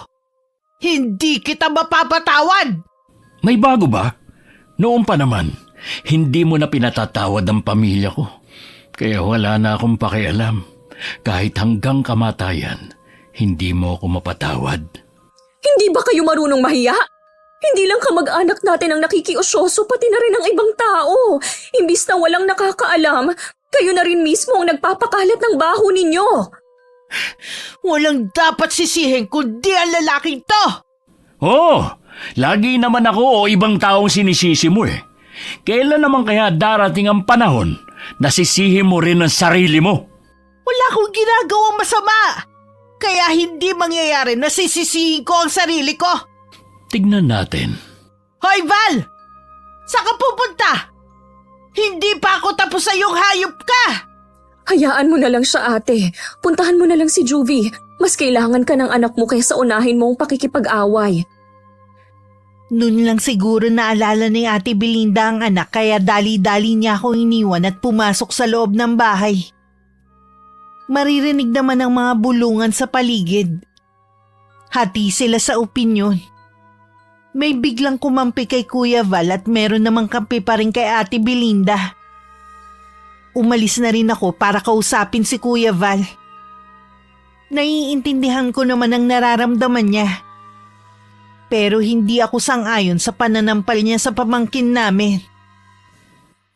hindi kita mapapatawad. May bago ba? Noon pa naman, hindi mo na pinatatawad ang pamilya ko. Kaya wala na akong pakialam. Kahit hanggang kamatayan, hindi mo ako mapatawad. Hindi ba kayo marunong mahiya? Hindi lang kamag-anak natin ang nakikiusyoso, pati na rin ang ibang tao. Imbis na walang nakakaalam, kayo na rin mismo ang nagpapakalat ng baho ninyo. Walang dapat sisihin kundi ang lalaking to. Lagi naman ako o ibang taong sinisisi mo Kailan naman kaya darating ang panahon na sisihin mo rin ang sarili mo? Wala akong ginagawang masama. Kaya hindi mangyayari na sisisihin ko ang sarili ko. Tignan natin. Hoy Val! Saan ka pupunta? Hindi pa ako tapos sa iyong hayop ka! Hayaan mo na lang siya, ate. Puntahan mo na lang si Juvie. Mas kailangan ka ng anak mo kaysa unahin mo ang pakikipag-away. Noon lang siguro naalala ni Ate Belinda ang anak kaya dali-dali niya akong iniwan at pumasok sa loob ng bahay. Maririnig naman ang mga bulungan sa paligid. Hati sila sa opinyon. May biglang kumampi kay Kuya Val at meron namang kampi pa rin kay Ate Belinda. Umalis na rin ako para kausapin si Kuya Val. Naiintindihan ko naman ang nararamdaman niya. Pero hindi ako sang-ayon sa pananampal niya sa pamangkin namin.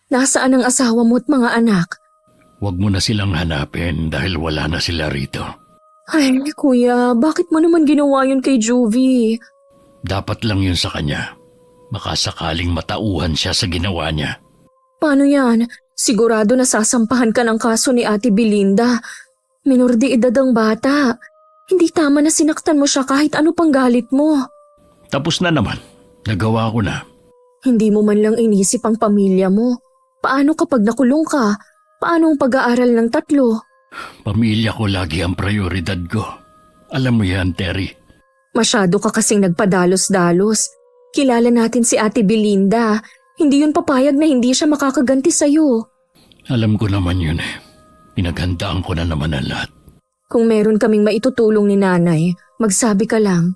Nasaan ang asawa mo at mga anak? Huwag mo na silang hanapin dahil wala na sila rito. Ay, kuya, bakit mo naman ginawa yun kay Juvie? Dapat lang yun sa kanya. Baka sakaling matauhan siya sa ginawa niya. Paano yan? Sigurado nasasampahan ka ng kaso ni Ate Belinda. Minor de edad ang bata. Hindi tama na sinaktan mo siya kahit ano pang galit mo. Tapos na naman. Nagawa ko na. Hindi mo man lang inisip ang pamilya mo. Paano kapag nakulong ka? Paano ang pag-aaral ng 3? Pamilya ko lagi ang prioridad ko. Alam mo yan, Terry. Masyado ka kasing nagpadalos-dalos. Kilala natin si Ate Belinda. Hindi yun papayag na hindi siya makakaganti sa'yo. Alam ko naman yun Pinaghandaan ko na naman ang lahat. Kung meron kaming maitutulong ni nanay, magsabi ka lang.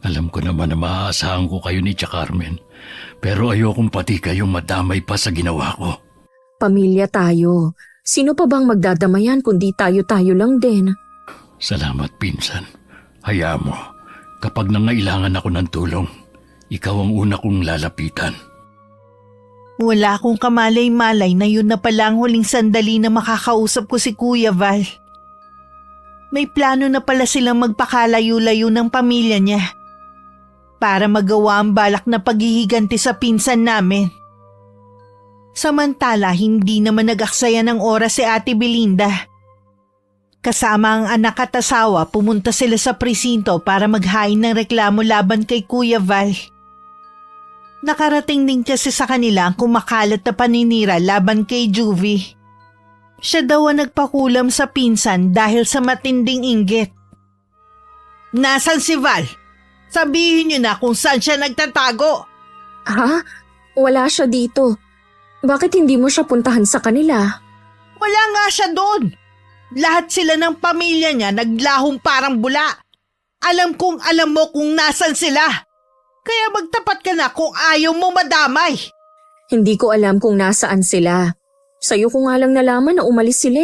Alam ko naman na maaasahan ko kayo ni Tia Carmen. Pero ayokong pati kayong madamay pa sa ginawa ko. Pamilya tayo. Sino pa bang magdadamayan kundi tayo-tayo lang din? Salamat, pinsan. Hayaan mo. Kapag nangailangan ako ng tulong, ikaw ang una kong lalapitan. Wala akong kamalay-malay na yun na pala ang huling sandali na makakausap ko si Kuya Val. May plano na pala silang magpakalayo-layo ng pamilya niya para magawa ang balak na paghihiganti sa pinsan namin. Samantala, hindi naman nag-aksaya ng oras si Ate Belinda. Kasama ang anak at asawa, pumunta sila sa presinto para maghain ng reklamo laban kay Kuya Val. Nakarating din kasi sa kanila ang kumakalat na paninira laban kay Juvie. Siya daw ang nagpakulam sa pinsan dahil sa matinding inggit. Nasaan si Val? Sabihin niyo na kung saan siya nagtatago. Ha? Wala siya dito. Bakit hindi mo siya puntahan sa kanila? Wala nga siya doon. Lahat sila ng pamilya niya naglahong parang bula. Alam kong alam mo kung nasan sila. Kaya magtapat ka na kung ayaw mo madamay. Hindi ko alam kung nasaan sila. Sa'yo ko nga lang nalaman na umalis sila .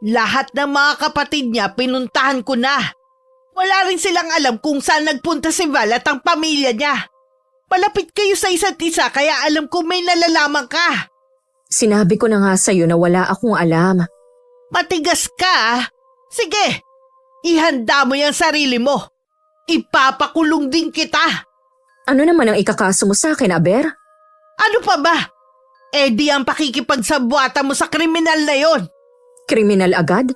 Lahat ng mga kapatid niya pinuntahan ko na. Wala rin silang alam kung saan nagpunta si Val at ang pamilya niya. Malapit kayo sa isa't isa kaya alam ko may nalalaman ka. Sinabi ko na nga sa'yo na wala akong alam. Matigas ka ah. Sige, ihanda mo yung sarili mo. Ipapakulong din kita. Ano naman ang ikakaso mo sa akin, Aber? Ano pa ba? Di ang pakikipagsabuatan mo sa kriminal na yon. Kriminal agad?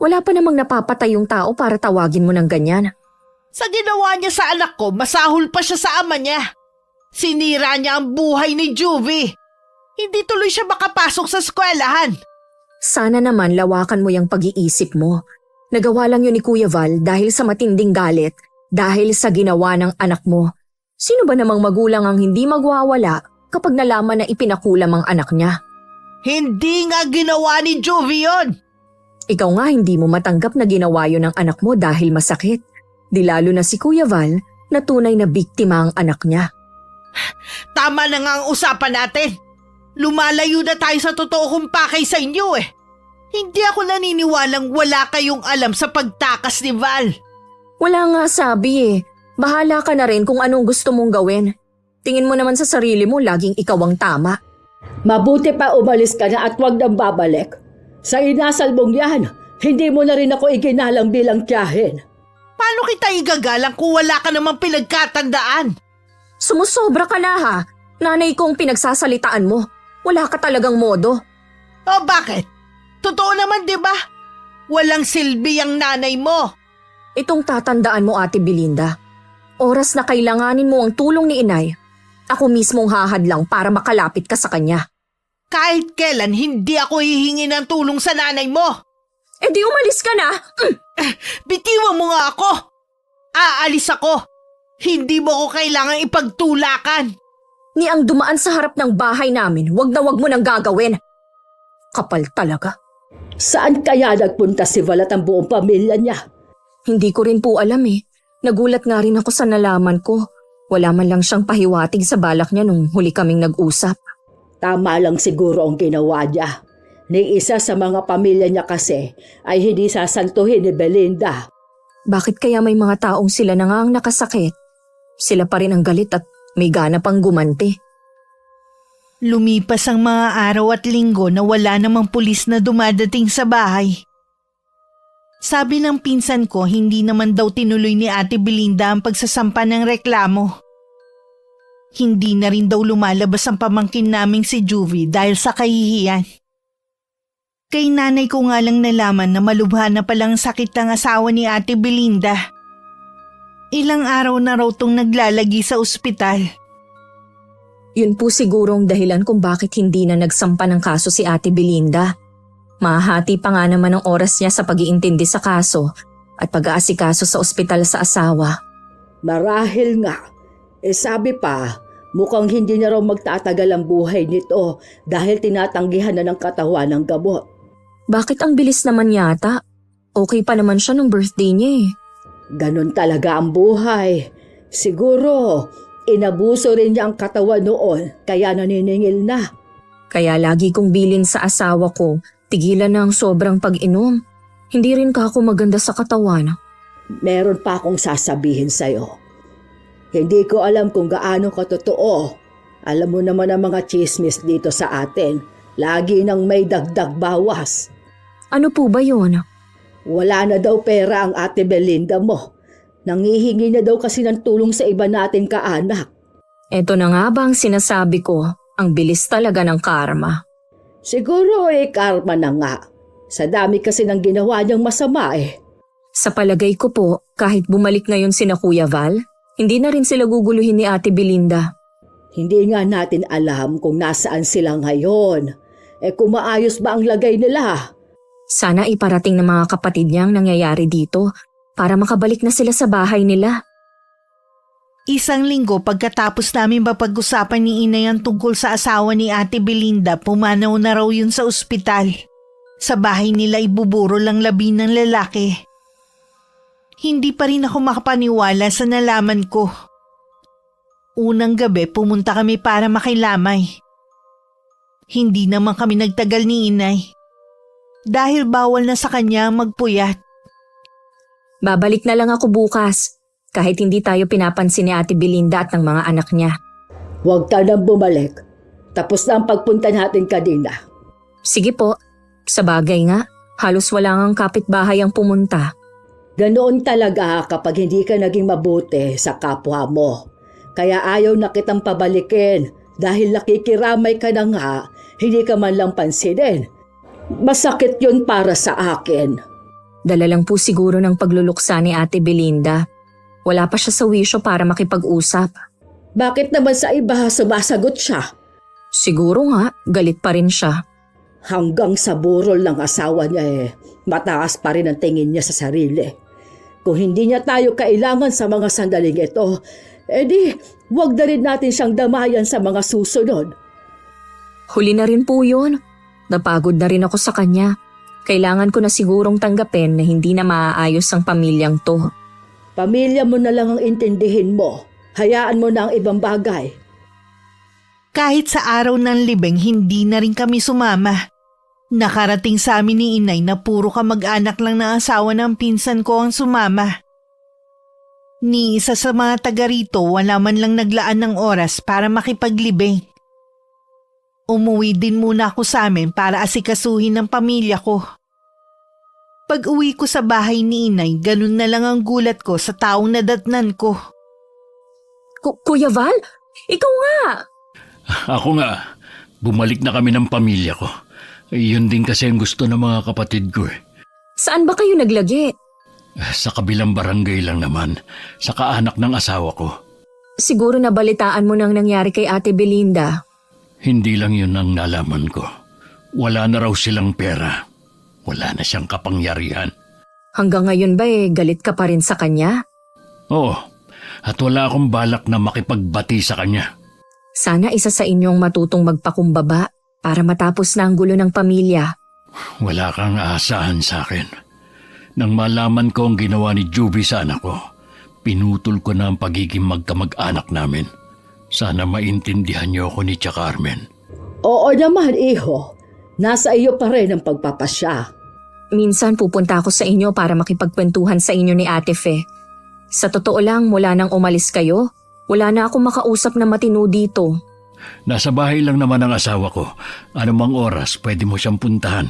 Wala pa namang napapatay yung tao para tawagin mo ng ganyan. Sa ginawa niya sa anak ko, masahol pa siya sa ama niya. Sinira niya ang buhay ni Juvie. Hindi tuloy siya makapasok sa eskwelahan. Sana naman lawakan mo yung pag-iisip mo. Nagawa lang yun ni Kuya Val dahil sa matinding galit, dahil sa ginawa ng anak mo. Sino ba namang magulang ang hindi magwawala kapag nalaman na ipinakulam ang anak niya? Hindi nga ginawa ni Juvie yun. Ikaw nga hindi mo matanggap na ginawa yun ng anak mo dahil masakit. Di lalo na si Kuya Val na tunay na biktima ang anak niya. Tama na nga ang usapan natin. Lumalayo na tayo sa totoo kong pakay sa inyo eh. Hindi ako naniniwalang wala kayong alam sa pagtakas ni Val. Wala nga sabi eh. Bahala ka na rin kung anong gusto mong gawin. Tingin mo naman sa sarili mo laging ikaw ang tama. Mabuti pa umalis ka na at huwag nang babalik. Sa inasal mong yan, hindi mo na rin ako iginalang bilang tiyahin. Paano kita igagalang kung wala ka namang pinagkatandaan? Sumusobra ka na ha. Nanay kong pinagsasalitaan mo. Wala ka talagang modo. O bakit? Totoo naman, di ba? Walang silbi ang nanay mo. Itong tatandaan mo, Ate Belinda. Oras na kailanganin mo ang tulong ni inay, ako mismong hahadlang para makalapit ka sa kanya. Kahit kailan hindi ako hihingi ng tulong sa nanay mo. Eh di umalis ka na. Bitiwan mo nga ako. Aalis ako. Hindi mo ko kailangang ipagtulakan. Ni ang dumaan sa harap ng bahay namin, wag na wag mo nang gagawin. Kapal talaga. Saan kaya nagpunta si Val at ang buong pamilya niya? Hindi ko rin po alam eh. Nagulat nga rin ako sa nalaman ko. Wala man lang siyang pahiwatig sa balak niya nung huli kaming nag-usap. Tama lang siguro ang ginawa niya. Ni isa sa mga pamilya niya kasi ay hindi sasantuhin ni Belinda. Bakit kaya may mga taong sila na nga ang nakasakit? Sila pa rin ang galit at may gana pang gumanti. Lumipas ang mga araw at linggo na wala namang pulis na dumadating sa bahay. Sabi ng pinsan ko, hindi naman daw tinuloy ni Ate Belinda ang pagsasampa ng reklamo. Hindi na rin daw lumalabas ang pamangkin naming si Juvie dahil sa kahihiyan. Kay nanay ko nga lang nalaman na malubha na palang sakit ng asawa ni Ate Belinda. Ilang araw na raw tong naglalagi sa ospital. Yun po sigurong dahilan kung bakit hindi na nagsampa ng kaso si Ate Belinda. Mahati pa nga naman ang oras niya sa pag-iintindi sa kaso at pag-aasikaso sa ospital sa asawa. Marahil nga. Sabi pa, mukhang hindi na raw magtatagal ang buhay nito dahil tinatanggihan na ng katawan ng gamot. Bakit ang bilis naman yata? Okay pa naman siya nung birthday niya eh. Ganon talaga ang buhay. Siguro, inabuso rin niya ang katawan noon kaya naniningil na. Kaya lagi kong bilin sa asawa ko, tigilan na ang sobrang pag-inom. Hindi rin ka ako maganda sa katawan. Meron pa akong sasabihin sa'yo. Hindi ko alam kung gaano katotoo. Alam mo naman ang mga chismis dito sa atin. Lagi nang may dagdag bawas. Ano po ba yun? Wala na daw pera ang Ate Belinda mo. Nangihingi na daw kasi ng tulong sa iba nating kaanak. Eto na nga ba ang sinasabi ko? Ang bilis talaga ng karma. Siguro karma na nga. Sa dami kasi ng ginawa niyang masama eh. Sa palagay ko po, kahit bumalik ngayon sina Kuya Val, hindi na rin sila guguluhin ni Ate Belinda. Hindi nga natin alam kung nasaan sila ngayon. Kung maayos ba ang lagay nila? Sana iparating ng mga kapatid niya ang nangyayari dito para makabalik na sila sa bahay nila. Isang linggo pagkatapos namin mapag-usapan ni Inay ang tungkol sa asawa ni Ate Belinda, pumanaw na raw yun sa ospital. Sa bahay nila ibuburo lang labi ng lalaki. Hindi pa rin ako makapaniwala sa nalaman ko. Unang gabi pumunta kami para makilamay. Hindi naman kami nagtagal ni Inay. Dahil bawal na sa kanya magpuyat. Babalik na lang ako bukas. Kahit hindi tayo pinapansin ni Ate Belinda at ng mga anak niya. Huwag ka nang bumalik. Tapos na ang pagpunta natin kanina. Sige po. Sa bagay nga, halos wala ngang kapitbahay ang pumunta. Ganoon talaga kapag hindi ka naging mabuti sa kapwa mo. Kaya ayaw na kitang pabalikin dahil nakikiramay ka na nga, hindi ka man lang pansinin. Masakit yun para sa akin. Dala lang po siguro ng pagluluksa ni Ate Belinda. Wala pa siya sa wisyo para makipag-usap. Bakit naman sa iba sumasagot siya? Siguro nga, galit pa rin siya. Hanggang sa burol ng asawa niya mataas pa rin ang tingin niya sa sarili. Kung hindi niya tayo kailangan sa mga sandaling ito, edi wag na rin natin siyang damayan sa mga susunod. Huli na rin po yun. Napagod na rin ako sa kanya. Kailangan ko na sigurong tanggapin na hindi na maaayos ang pamilyang to. Pamilya mo na lang ang intindihin mo. Hayaan mo na ang ibang bagay. Kahit sa araw ng libing, hindi na rin kami sumama. Nakarating sa amin ni inay na puro kamag-anak lang ng asawa ng pinsan ko ang sumama. Ni isa sa mga taga rito wala man lang naglaan ng oras para makipaglibing. Umuwi din muna ako sa amin para asikasuhin ng pamilya ko. Pag uwi ko sa bahay ni inay, ganun na lang ang gulat ko sa taong nadatnan ko. Kuya Val, ikaw nga! Ako nga, bumalik na kami ng pamilya ko. Yun din kasi ang gusto ng mga kapatid ko eh. Saan ba kayo naglagi? Sa kabilang barangay lang naman, sa kaanak ng asawa ko. Siguro nabalitaan mo nang nangyari kay Ate Belinda. Hindi lang yun ang nalaman ko. Wala na raw silang pera. Wala na siyang kapangyarihan. Hanggang ngayon ba galit ka pa rin sa kanya? Oo, at wala akong balak na makipagbati sa kanya. Sana isa sa inyong matutong magpakumbaba para matapos na ang gulo ng pamilya. Wala kang aasahan sa akin. Nang malaman ko ang ginawa ni Juby sa anak ko, pinutol ko na ang pagiging magkamag-anak namin. Sana maintindihan niyo ako ni Tia Carmen. Oo naman, iho. Nasa iyo pa rin ang pagpapasya. Minsan pupunta ako sa inyo para makipagkwentuhan sa inyo ni Ate Fe. Sa totoo lang, mula nang umalis kayo, wala na akong makausap na matino dito. Nasa bahay lang naman ang asawa ko. Anumang oras pwede mo siyang puntahan.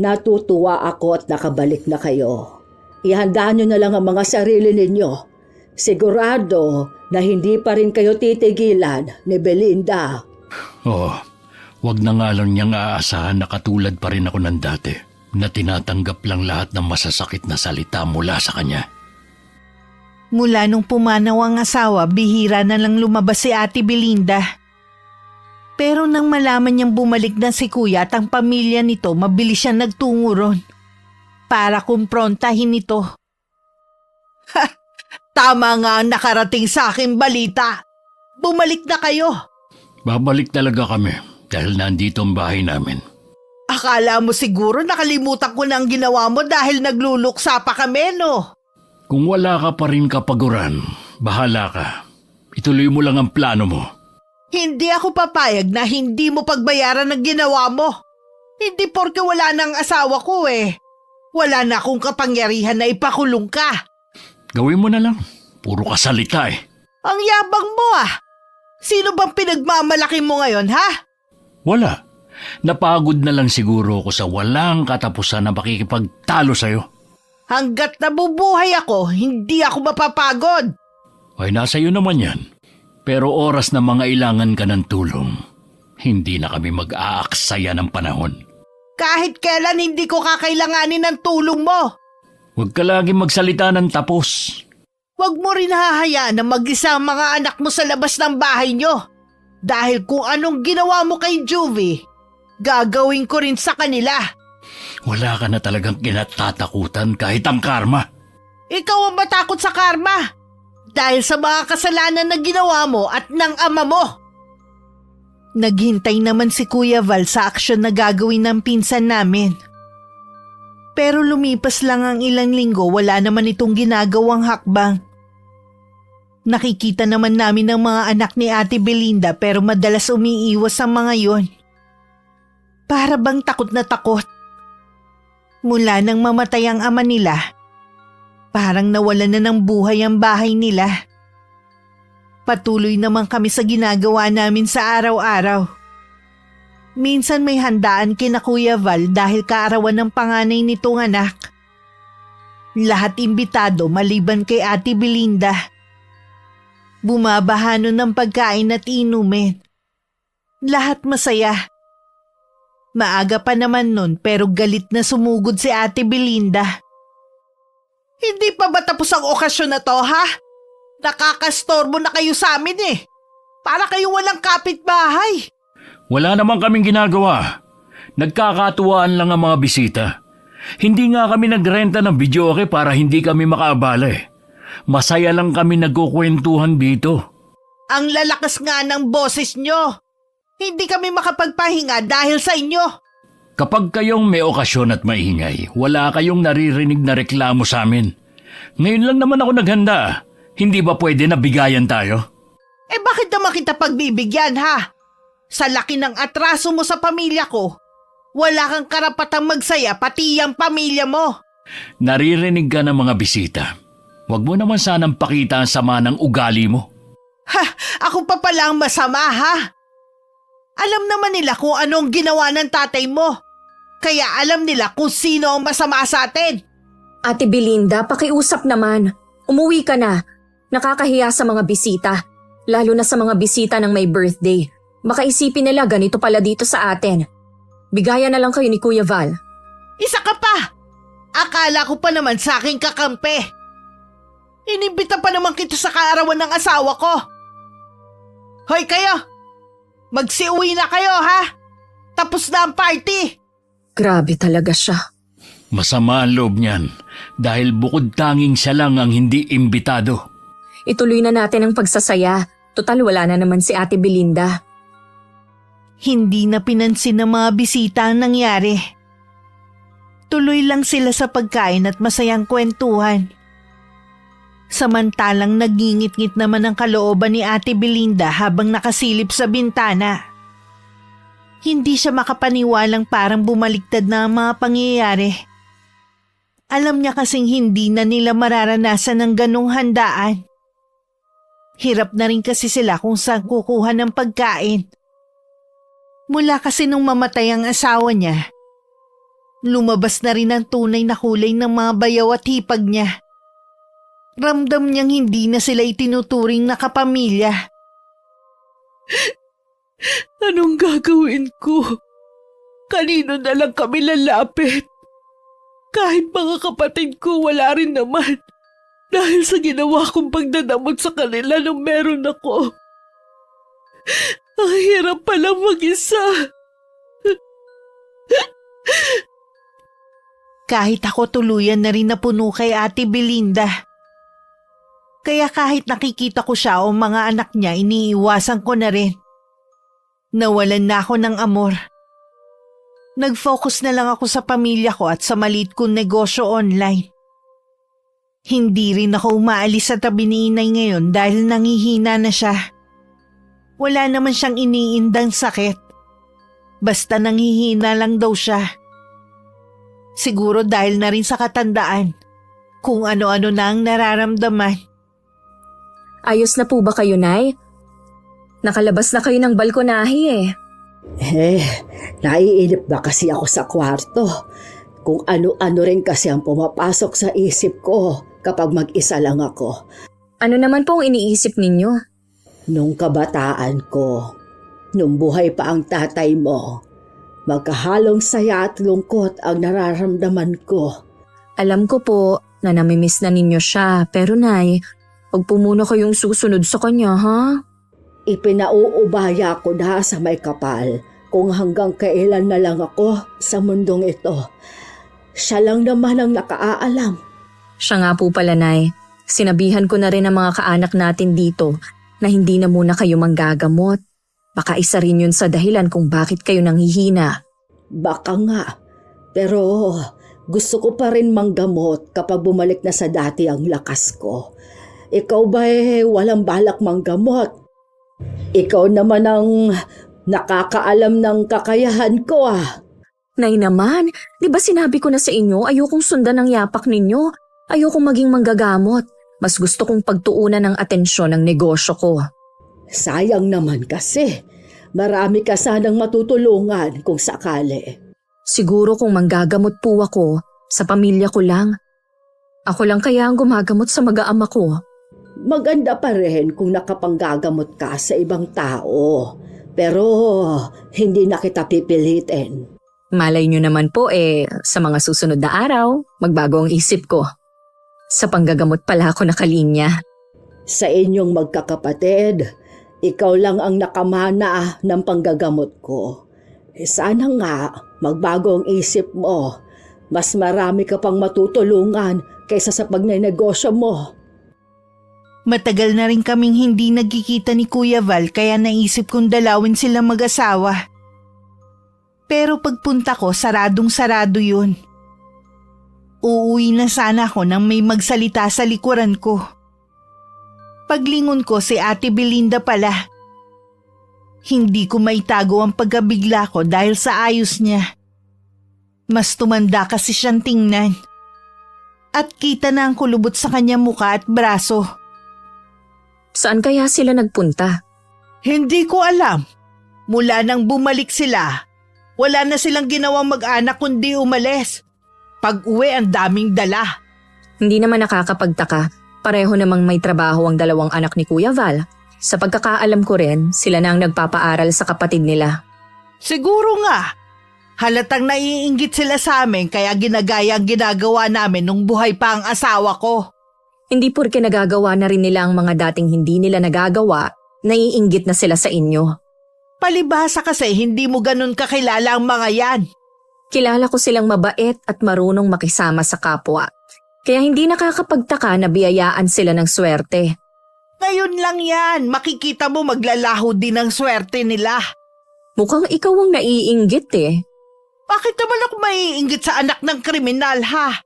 Natutuwa ako at nakabalik na kayo. Ihanda nyo na lang ang mga sarili ninyo. Sigurado na hindi pa rin kayo titigilan ni Belinda. Oo, wag na nga lang niyang aasahan na katulad pa rin ako ng dati, na tinatanggap lang lahat ng masasakit na salita mula sa kanya. Mula nung pumanaw ang asawa, bihira na lang lumabas si Ate Belinda. Pero nang malaman niyang bumalik na si Kuya at ang pamilya nito, mabilis siya nagtungo ron para kumprontahin ito. Ha! Tama nga ang nakarating sa akin balita. Bumalik na kayo. Babalik talaga kami dahil nandito ang bahay namin. Akala mo siguro nakalimutan ko na ang ginawa mo dahil nagluluksa pa kami, no? Kung wala ka pa rin kapaguran, bahala ka. Ituloy mo lang ang plano mo. Hindi ako papayag na hindi mo pagbayaran ng ginawa mo. Hindi porke wala nang asawa ko eh. Wala na akong kapangyarihan na ipakulong ka. Gawin mo na lang. Puro ka salita eh. Ang yabang mo ah. Sino bang pinagmamalaki mo ngayon, ha? Wala. Napagod na lang siguro ako sa walang katapusan na makikipagtalo sa'yo. Hanggat nabubuhay ako, hindi ako mapapagod. Ay, nasa iyo naman yan. Pero oras na mangailangan ka ng tulong, hindi na kami mag-aaksaya ng panahon. Kahit kailan hindi ko kakailanganin ng tulong mo. Huwag ka lagi magsalita ng tapos. Huwag mo rin hahayaan na mag-isa ang mga anak mo sa labas ng bahay nyo. Dahil kung anong ginawa mo kay Juvie, gagawin ko rin sa kanila. Wala ka na talagang kinatatakutan kahit ang karma. Ikaw ang matakot sa karma. Dahil sa mga kasalanan na ginawa mo at ng ama mo. Naghintay naman si Kuya Val sa aksyon na gagawin ng pinsan namin. Pero lumipas lang ang ilang linggo, wala naman itong ginagawang hakbang. Nakikita naman namin ang mga anak ni Ate Belinda pero madalas umiiwas ang mga yon. Para bang takot na takot. Mula nang mamatay ang ama nila, Parang nawalan na ng buhay ang bahay nila. Patuloy naman kami sa ginagawa namin sa araw-araw. Minsan may handaan kina Kuya Val dahil kaarawan ng panganay nitong anak. Lahat imbitado maliban kay Ate Belinda. Bumabaha nun ng pagkain at inumin. Lahat masaya. Maaga pa naman nun pero galit na sumugod si Ate Belinda. Hindi pa ba tapos ang okasyon na to, ha? Nakakastorbo na kayo sa amin eh. Para kayo walang kapitbahay. Wala naman kaming ginagawa. Nagkakatuwaan lang ang mga bisita. Hindi nga kami nagrenta ng videoke para hindi kami makaabala eh. Masaya lang kami nagkukwentuhan dito. Ang lalakas nga ng boses nyo. Hindi kami makapagpahinga dahil sa inyo. Kapag kayong may okasyon at maingay, wala kayong naririnig na reklamo sa amin. Ngayon lang naman ako naghanda. Hindi ba pwede na bigayan tayo? Eh bakit naman kita pagbibigyan, ha? Sa laki ng atraso mo sa pamilya ko, wala kang karapatang magsaya pati ang pamilya mo. Naririnig ka ng mga bisita. Huwag mo naman sanang pakita ang sama ng ugali mo. Ha? Ako pa pala ang masama, ha? Alam naman nila kung anong ginawa ng tatay mo. Kaya alam nila kung sino ang masama sa atin. Ate Belinda, pakiusap naman. Umuwi ka na. Nakakahiya sa mga bisita. Lalo na sa mga bisita ng may birthday. Baka isipin nila ganito pala dito sa atin. Bigayan na lang kayo ni Kuya Val. Isa ka pa! Akala ko pa naman sa aking kakampi. Inibita pa naman kita sa kaarawan ng asawa ko. Hoy kayo! Magsiuwi na kayo, ha? Tapos na ang party! Grabe talaga siya. Masama ang loob niyan dahil bukod tanging siya lang ang hindi imbitado. Ituloy na natin ang pagsasaya. Total wala na naman si Ate Belinda. Hindi na pinansin ng mga bisita ang nangyari. Tuloy lang sila sa pagkain at masayang kwentuhan. Samantalang nagingit-ngit naman ang kalooban ni Ate Belinda habang nakasilip sa bintana. Hindi siya makapaniwalang parang bumaliktad na ang mga pangyayari. Alam niya kasing hindi na nila mararanasan ng ganong handaan. Hirap na rin kasi sila kung saan kukuha ng pagkain. Mula kasi nung mamatay ang asawa niya, lumabas na rin ang tunay na kulay ng mga bayaw at hipag niya. Ramdam niyang hindi na sila itinuturing na kapamilya. Anong gagawin ko? Kanino na lang kami lalapit? Kahit mga kapatid ko wala rin naman. Dahil sa ginawa kong pagdadamot sa kanila nung meron ako. Ang hirap palang mag-isa. Kahit ako tuluyan na rin napuno kay Ate Belinda. Kaya kahit nakikita ko siya o mga anak niya, iniiwasan ko na rin. Nawalan na ako ng amor. Nag-focus na lang ako sa pamilya ko at sa maliit kong negosyo online. Hindi rin ako umaalis sa tabi ni Inay ngayon dahil nangihina na siya. Wala naman siyang iniindang sakit. Basta nanghihina lang daw siya. Siguro dahil na rin sa katandaan, kung ano-ano na ang nararamdaman. Ayos na po ba kayo, Nay? Nakalabas na kayo ng balkonahe eh. Naiinip ba kasi ako sa kwarto? Kung ano-ano rin kasi ang pumapasok sa isip ko kapag mag-isa lang ako. Ano naman pong iniisip ninyo? Nung kabataan ko, nung buhay pa ang tatay mo, magkahalong saya at lungkot ang nararamdaman ko. Alam ko po na namimiss na ninyo siya, pero Nay, pag po muna kayong susunod sa kanya, ha? Ipinauubaya ko na sa may kapal kung hanggang kailan na lang ako sa mundong ito. Siya lang naman ang nakaalam. Siya nga po pala, Nay. Sinabihan ko na rin ang mga kaanak natin dito na hindi na muna kayo manggagamot. Baka isa rin yun sa dahilan kung bakit kayo nanghihina. Baka nga, pero gusto ko pa rin manggamot kapag bumalik na sa dati ang lakas ko. Ikaw ba walang balak manggamot? Ikaw naman ang nakakaalam ng kakayahan ko ah. Nay naman, di ba sinabi ko na sa inyo ayokong sundan ang yapak ninyo? Ayokong maging manggagamot. Mas gusto kong pagtuunan ng atensyon ng negosyo ko. Sayang naman kasi. Marami ka sanang matutulungan kung sakali. Siguro kung manggagamot po ako, sa pamilya ko lang. Ako lang kaya ang gumagamot sa mag-aama ko. Maganda pa rin kung nakapanggagamot ka sa ibang tao. Pero hindi na kita pipilitin. Malay nyo naman po sa mga susunod na araw, magbago ang isip ko. Sa panggagamot pala ako nakalinya. Sa inyong magkakapatid, ikaw lang ang nakamana ng panggagamot ko. Sana nga magbago ang isip mo. Mas marami ka pang matutulungan kaysa sa pagnenegosyo mo. Matagal na rin kaming hindi nagkikita ni Kuya Val kaya naisip kong dalawin sila mag-asawa. Pero pagpunta ko, saradong-sarado yun. Uuwi na sana ako nang may magsalita sa likuran ko. Paglingon ko si Ate Belinda pala. Hindi ko maitago ang pagkabigla ko dahil sa ayos niya. Mas tumanda kasi siyang tingnan. At kita na ang kulubot sa kanya muka at braso. Saan kaya sila nagpunta? Hindi ko alam. Mula nang bumalik sila, wala na silang ginawang mag-anak kundi umalis. Pag-uwi ang daming dala. Hindi naman nakakapagtaka. Pareho namang may trabaho ang dalawang anak ni Kuya Val. Sa pagkakaalam ko rin, sila na ang nagpapaaral sa kapatid nila. Siguro nga. Halatang naiinggit sila sa amin kaya ginagaya ang ginagawa namin nung buhay pa ang asawa ko. Hindi porke nagagawa na rin nila ang mga dating hindi nila nagagawa, naiinggit na sila sa inyo. Palibhasa kasi hindi mo ganun kakilala ang mga yan. Kilala ko silang mabait at marunong makisama sa kapwa. Kaya hindi nakakapagtaka na biyayaan sila ng swerte. Ngayon lang yan, makikita mo maglalaho din ang swerte nila. Mukhang ikaw ang naiinggit Bakit naman ako maiinggit sa anak ng kriminal ha?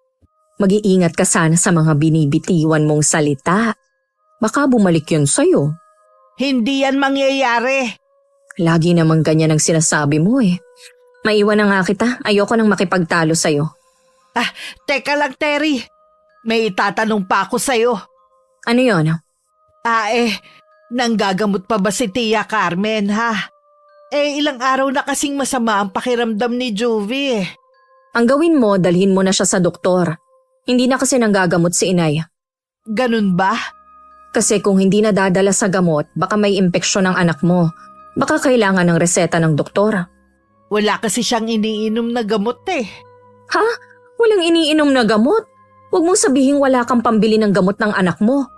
Mag-iingat ka sana sa mga binibitiwan mong salita. Baka bumalik yun sa'yo. Hindi yan mangyayari. Lagi namang ganyan ang sinasabi mo Maiwan na nga kita, ayoko nang makipagtalo sa'yo. Teka lang Terry, may itatanong pa ako sa'yo. Ano yon? Nanggagamot pa ba si Tia Carmen ha? Ilang araw na kasing masama ang pakiramdam ni Juvie. Ang gawin mo, dalhin mo na siya sa doktor. Hindi na kasi nanggagamot si inay. Ganun ba? Kasi kung hindi na dadala sa gamot, baka may impeksyon ng anak mo. Baka kailangan ng reseta ng doktor. Wala kasi siyang iniinom na gamot Ha? Walang iniinom na gamot? Huwag mong sabihin wala kang pambili ng gamot ng anak mo.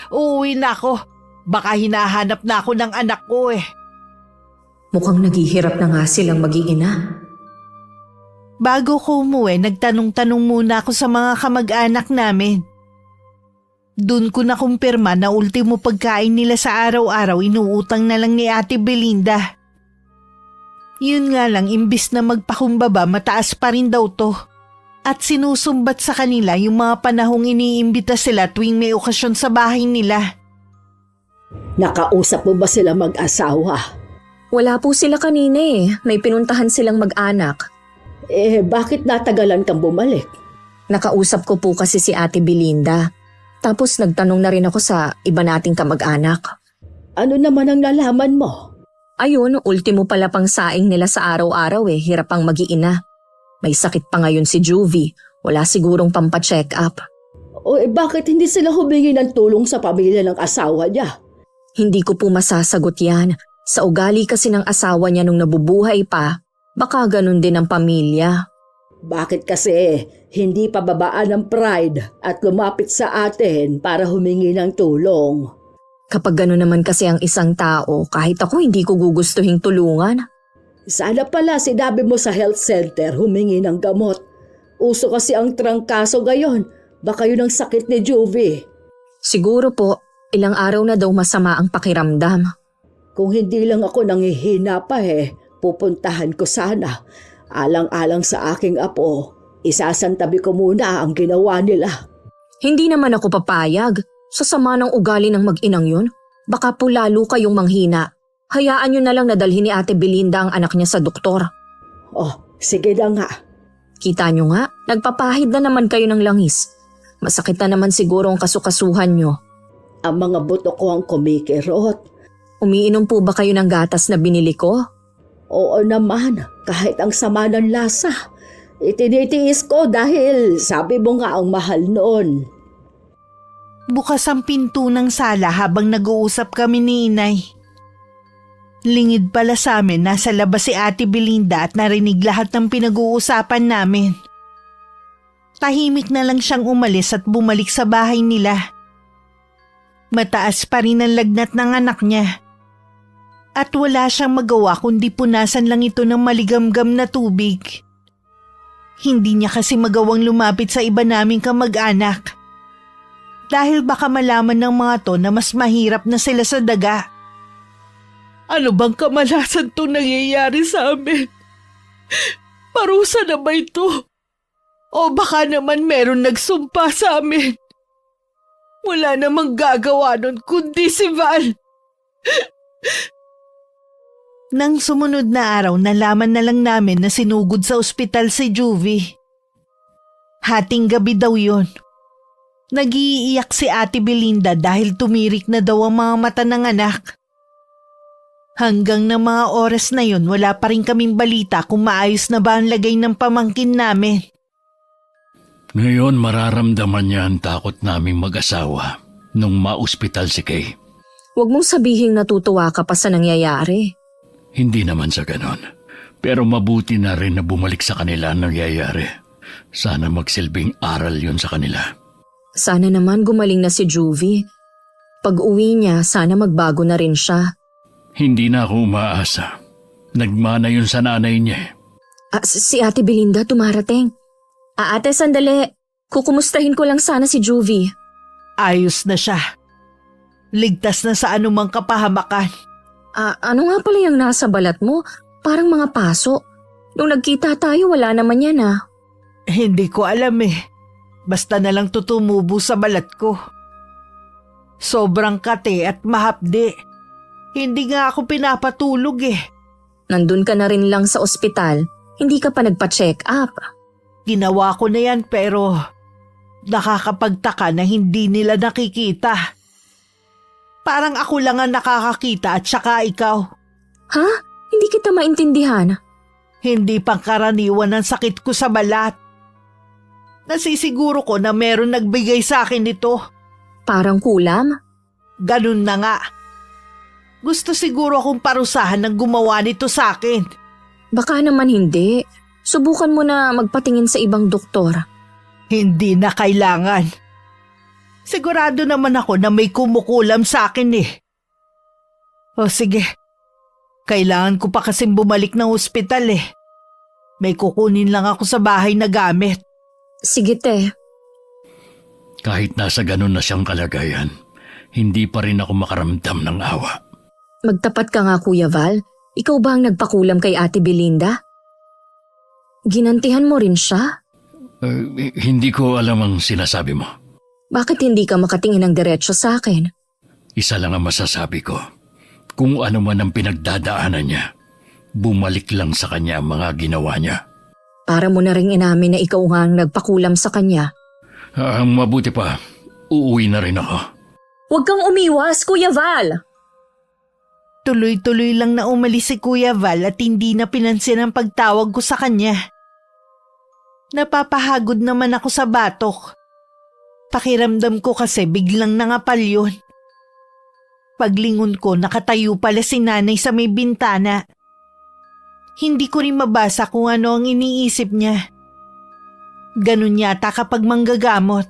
Uuwi na ako. Baka hinahanap na ako ng anak ko Mukhang naghihirap na nga silang mag-iina. Bago ko umuwi, nagtanong-tanong muna ako sa mga kamag-anak namin. Doon ko na kumpirma na ultimo pagkain nila sa araw-araw inuutang na lang ni Ate Belinda. Yun nga lang, imbis na magpakumbaba, mataas pa rin daw to. At sinusumbat sa kanila yung mga panahong iniimbita sila tuwing may okasyon sa bahay nila. Nakausap mo ba sila mag-asawa? Wala po sila kanina May pinuntahan silang mag-anak. Bakit natagalan kang bumalik? Nakausap ko po kasi si Ate Belinda. Tapos nagtanong na rin ako sa iba nating kamag-anak. Ano naman ang nalaman mo? Ayun, ultimo pala pang saing nila sa araw-araw hirap pang mag-iina. May sakit pa ngayon si Juvie, wala sigurong pampacheck up. Bakit hindi sila humingi ng tulong sa pamilya ng asawa niya? Hindi ko po masasagot yan. Sa ugali kasi ng asawa niya nung nabubuhay pa, baka ganun din ang pamilya. Bakit kasi hindi pababaan ng pride at lumapit sa atin para humingi ng tulong? Kapag gano'n naman kasi ang isang tao, kahit ako hindi ko gugustuhin tulungan. Sana pala sinabi mo sa health center humingi ng gamot. Uso kasi ang trangkaso ngayon. Baka yun ang sakit ni Juvie. Siguro po, ilang araw na daw masama ang pakiramdam. Kung hindi lang ako nangihina pa pupuntahan ko sana. Alang-alang sa aking apo, isasantabi ko muna ang ginawa nila. Hindi naman ako papayag. Sa sama ng ugali ng mag-inang yun, baka po lalo kayong manghina. Hayaan nyo na lang na dalhin ni Ate Belinda ang anak niya sa doktor. Sige na nga. Kita nyo nga, nagpapahid na naman kayo ng langis. Masakit na naman siguro ang kasukasuhan nyo. Ang mga buto ko ang kumikirot. Umiinom po ba kayo ng gatas na binili ko? Oo naman, kahit ang sama ng lasa. Itinitiis ko dahil sabi mo nga ang mahal noon. Bukas ang pinto ng sala habang nag-uusap kami ni Inay. Lingid pala sa amin, nasa labas si Ate Belinda at narinig lahat ng pinag-uusapan namin. Tahimik na lang siyang umalis at bumalik sa bahay nila. Mataas pa rin ang lagnat ng anak niya. At wala siyang magawa kundi punasan lang ito ng maligamgam na tubig. Hindi niya kasi magawang lumapit sa iba naming kamag-anak. Dahil baka malaman ng mga to na mas mahirap na sila sa daga. Ano bang kamalasan itong nangyayari sa amin? Parusa na ba ito? O baka naman meron nagsumpa sa amin? Wala namang gagawa nun kundi si Val. Nang sumunod na araw, nalaman na lang namin na sinugod sa ospital si Juvie. Hating gabi daw yun. Nag-iiyak si Ate Belinda dahil tumirik na daw ang mga mata ng anak. Hanggang na mga oras na yun, wala pa rin kaming balita kung maayos na ba ang lagay ng pamangkin namin. Ngayon mararamdaman niya ang takot naming mag-asawa nung ma-ospital si Kay. Huwag mong sabihing natutuwa ka pa sa nangyayari. Hindi naman sa ganon. Pero mabuti na rin na bumalik sa kanila ang nangyayari. Sana magsilbing aral yun sa kanila. Sana naman gumaling na si Juvie. Pag uwi niya, sana magbago na rin siya. Hindi na ako umaasa. Nagmana yun sa nanay niya. Si Ate Belinda tumarating. Ate, sandali. Kukumustahin ko lang sana si Juvie. Ayos na siya. Ligtas na sa anumang kapahamakan. Ano nga pala yung nasa balat mo? Parang mga paso. Nung nagkita tayo, wala naman yan Hindi ko alam Basta na lang tutumubo sa balat ko. Sobrang kate at mahapdi. Hindi nga ako pinapatulog Nandun ka na rin lang sa ospital. Hindi ka pa nagpa-check up. Ginawa ko na yan pero nakakapagtaka na hindi nila nakikita. Parang ako lang ang nakakakita at saka ikaw. Ha? Hindi kita maintindihan. Hindi pangkaraniwan ang sakit ko sa balat. Nasisiguro ko na meron nagbigay sa akin nito. Parang kulam? Ganun na nga. Gusto siguro akong parusahan ng gumawa nito sa akin. Baka naman hindi. Subukan mo na magpatingin sa ibang doktor. Hindi na kailangan. Sigurado naman ako na may kumukulam sa akin O sige, kailangan ko pa kasing bumalik ng ospital May kukunin lang ako sa bahay na gamit. Sige te. Kahit nasa ganun na siyang kalagayan, hindi pa rin ako makaramdam ng awa. Magtapat ka nga Kuya Val. Ikaw ba ang nagpakulam kay Ate Belinda? Ginantihan mo rin siya? Hindi ko alam ang sinasabi mo. Bakit hindi ka makatingin ng diretsyo sa akin? Isa lang ang masasabi ko. Kung ano man ang pinagdadaanan niya, bumalik lang sa kanya ang mga ginawa niya. Para mo na rin inamin na ikaw nga ang nagpakulam sa kanya. Mabuti pa, uuwi na rin ako. Huwag kang umiwas, Kuya Val! Tuloy-tuloy lang na umalis si Kuya Val at hindi na pinansin ang pagtawag ko sa kanya. Napapahagod naman ako sa batok. Pakiramdam ko kasi biglang nangapal yun. Paglingon ko, nakatayo pala si nanay sa may bintana. Hindi ko rin mabasa kung ano ang iniisip niya. Ganun yata kapag manggagamot.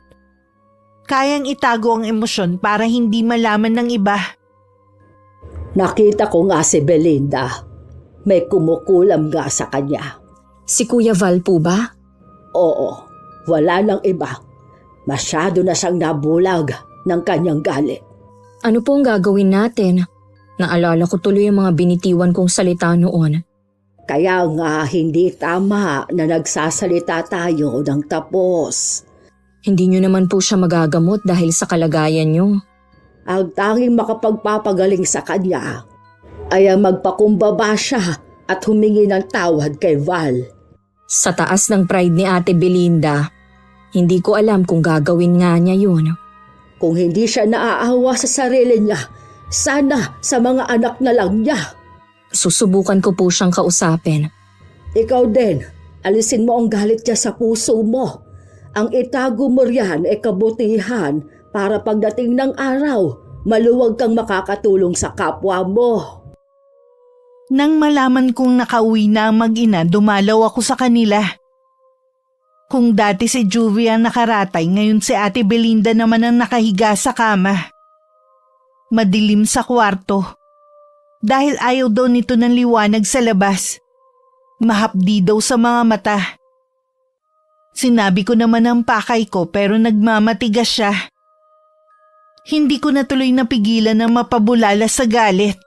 Kayang itago ang emosyon para hindi malaman ng iba. Nakita ko nga si Belinda. May kumukulam nga sa kanya. Si Kuya Val po ba? Oo, wala nang iba. Masyado na siyang nabulag ng kanyang galit. Ano po ang gagawin natin? Naalala ko tuloy ang mga binitiwan kong salita noon. Kaya nga hindi tama na nagsasalita tayo ng tapos. Hindi niyo naman po siya magagamot dahil sa kalagayan niyo. Ang tanging makapagpapagaling sa kanya ay ang magpakumbaba siya at humingi ng tawad kay Val. Sa taas ng pride ni Ate Belinda, Hindi ko alam kung gagawin nga niya yun. Kung hindi siya naaawa sa sarili niya, sana sa mga anak na lang niya. Susubukan ko po siyang kausapin. Ikaw din, alisin mo ang galit niya sa puso mo. Ang itago mo riyan ay kabutihan para pagdating ng araw, maluwag kang makakatulong sa kapwa mo. Nang malaman kong nakauwi na ang mag-ina, dumalaw ako sa kanila. Kung dati si Juvie ang nakaratay, ngayon si Ate Belinda naman ang nakahiga sa kama. Madilim sa kwarto. Dahil ayaw daw nito ng liwanag sa labas. Mahapdi daw sa mga mata. Sinabi ko naman ang pakay ko pero nagmamatigas siya. Hindi ko na tuloy napigilan na mapabulala sa galit.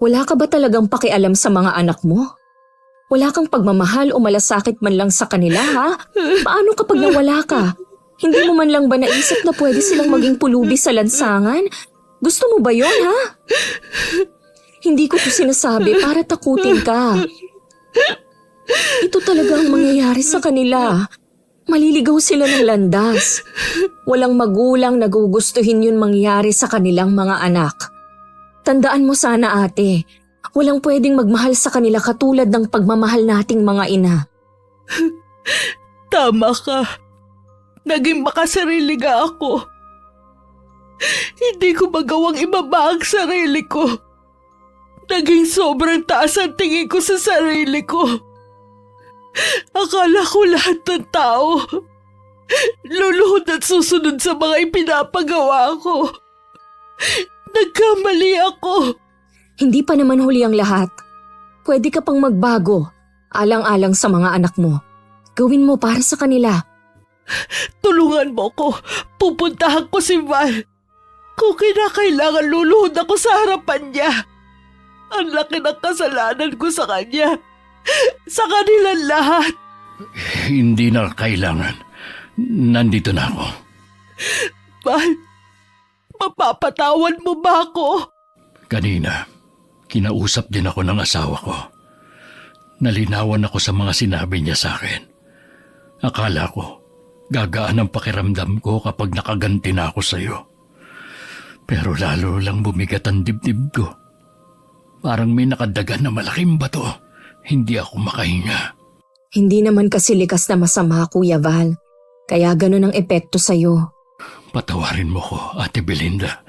Wala ka ba talagang pakialam sa mga anak mo? Wala kang pagmamahal o malasakit man lang sa kanila, ha? Paano kapag nawala ka? Hindi mo man lang ba naisip na pwede silang maging pulubi sa lansangan? Gusto mo ba yon, ha? Hindi ko to sinasabi para takutin ka. Ito talaga ang mangyayari sa kanila. Maliligaw sila ng landas. Walang magulang na gugustuhin yun mangyari sa kanilang mga anak. Tandaan mo sana, ate, walang pwedeng magmahal sa kanila katulad ng pagmamahal nating mga ina. Tama ka. Naging makasarili nga ako. Hindi ko magawang ibaba ang sarili ko. Naging sobrang taas ang tingin ko sa sarili ko. Akala ko lahat ng tao luluhod at susunod sa mga ipinapagawa ko. Nagkamali ako. Hindi pa naman huli ang lahat. Pwede ka pang magbago, alang-alang sa mga anak mo. Gawin mo para sa kanila. Tulungan mo ko. Pupuntahan ko si Val. Kung kinakailangan, luluhod ako sa harapan niya. Ang laki ng kasalanan ko sa kanya. Sa kanilang lahat. Hindi na kailangan. Nandito na ako. Val, mapapatawad mo ba ako? Kanina, kinausap din ako ng asawa ko. Nalinawan ako sa mga sinabi niya sa akin. Akala ko, gagaan ang pakiramdam ko kapag nakaganti na ako sa iyo. Pero lalo lang bumigat ang dibdib ko. Parang may nakadagan na malaking bato. Hindi ako makahinga. Hindi naman kasi likas na masama, Kuya Val. Kaya ganun ang epekto sa'yo. Patawarin mo ko, Ate Belinda.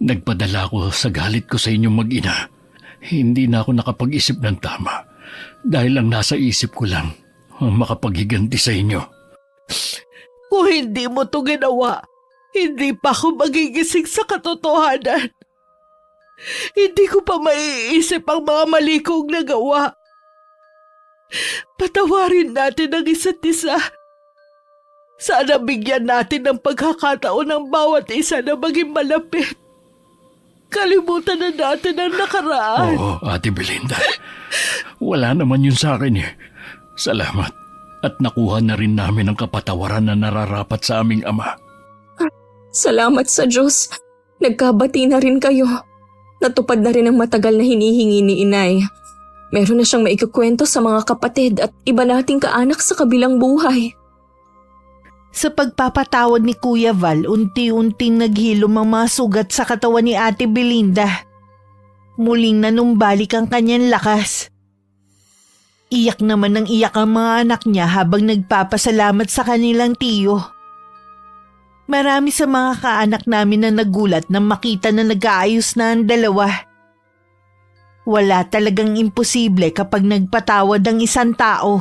Nagpadala ako sa galit ko sa inyong mag-ina. Hindi na ako nakapag-isip ng tama. Dahil ang nasa isip ko lang ang makapaghiganti sa inyo. Kung hindi mo to ginawa, hindi pa ako magigising sa katotohanan. Hindi ko pa maiisip ang mga mali kong nagawa. Patawarin natin ang isa't isa. Sana bigyan natin ng pagkakataon ng bawat isa na maging malapit. Kalimutan na natin ang nakaraan. Oo, Ate Belinda. Wala naman yun sa akin eh. Salamat. At nakuha na rin namin ang kapatawaran na nararapat sa aming ama. Salamat sa Diyos. Nagkabati na rin kayo. Natupad na rin ang matagal na hinihingi ni Inay. Meron na siyang maikukwento sa mga kapatid at iba nating kaanak sa kabilang buhay. Sa pagpapatawad ni Kuya Val, unti-unting naghilom ang mga sugat sa katawan ni Ate Belinda. Muling nanumbalik ang kanyang lakas. Iyak naman ng iyak ang mga anak niya habang nagpapasalamat sa kanilang tiyo. Marami sa mga kaanak namin na nagulat nang makita na nag-aayos na ang dalawa. Wala talagang imposible kapag nagpatawad ang isang tao.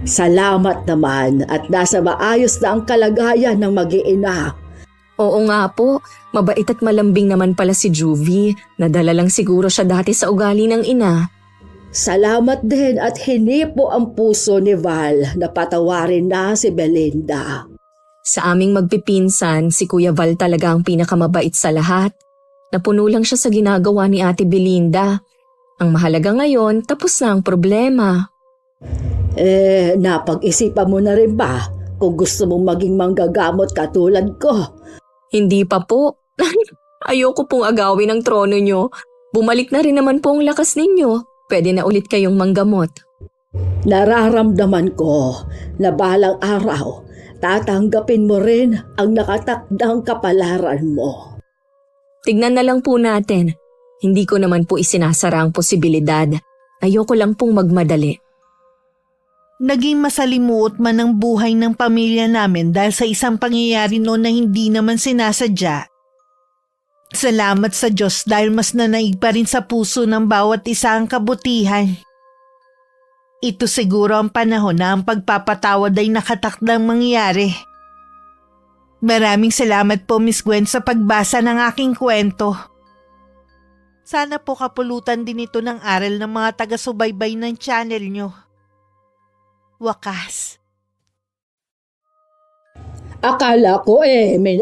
Salamat naman at nasa maayos na ang kalagayan ng mag-iina. Oo nga po, mabait at malambing naman pala si Juvie. Nadala lang siguro siya dati sa ugali ng ina. Salamat din at hinipo ang puso ni Val na patawarin na si Belinda. Sa aming magpipinsan, si Kuya Val talaga ang pinakamabait sa lahat. Napuno lang siya sa ginagawa ni Ate Belinda. Ang mahalaga ngayon, tapos na ang problema. Napag-isipan mo na rin ba kung gusto mong maging manggagamot katulad ko? Hindi pa po. Ayoko pong agawin ang trono nyo. Bumalik na rin naman po ang lakas ninyo. Pwede na ulit kayong manggamot. Nararamdaman ko na balang araw, tatanggapin mo rin ang nakatakdang kapalaran mo. Tignan na lang po natin. Hindi ko naman po isinasara ang posibilidad. Ayoko lang pong magmadali. Naging masalimuot man ang buhay ng pamilya namin dahil sa isang pangyayari noon na hindi naman sinasadya. Salamat sa Diyos dahil mas nanaig pa rin sa puso ng bawat isa ang kabutihan. Ito siguro ang panahon na ang pagpapatawad ay nakatakdang mangyari. Maraming salamat po Miss Gwen sa pagbasa ng aking kwento. Sana po kapulutan din ito ng aral ng mga taga-subaybay ng channel nyo. Wakas. Akala ko may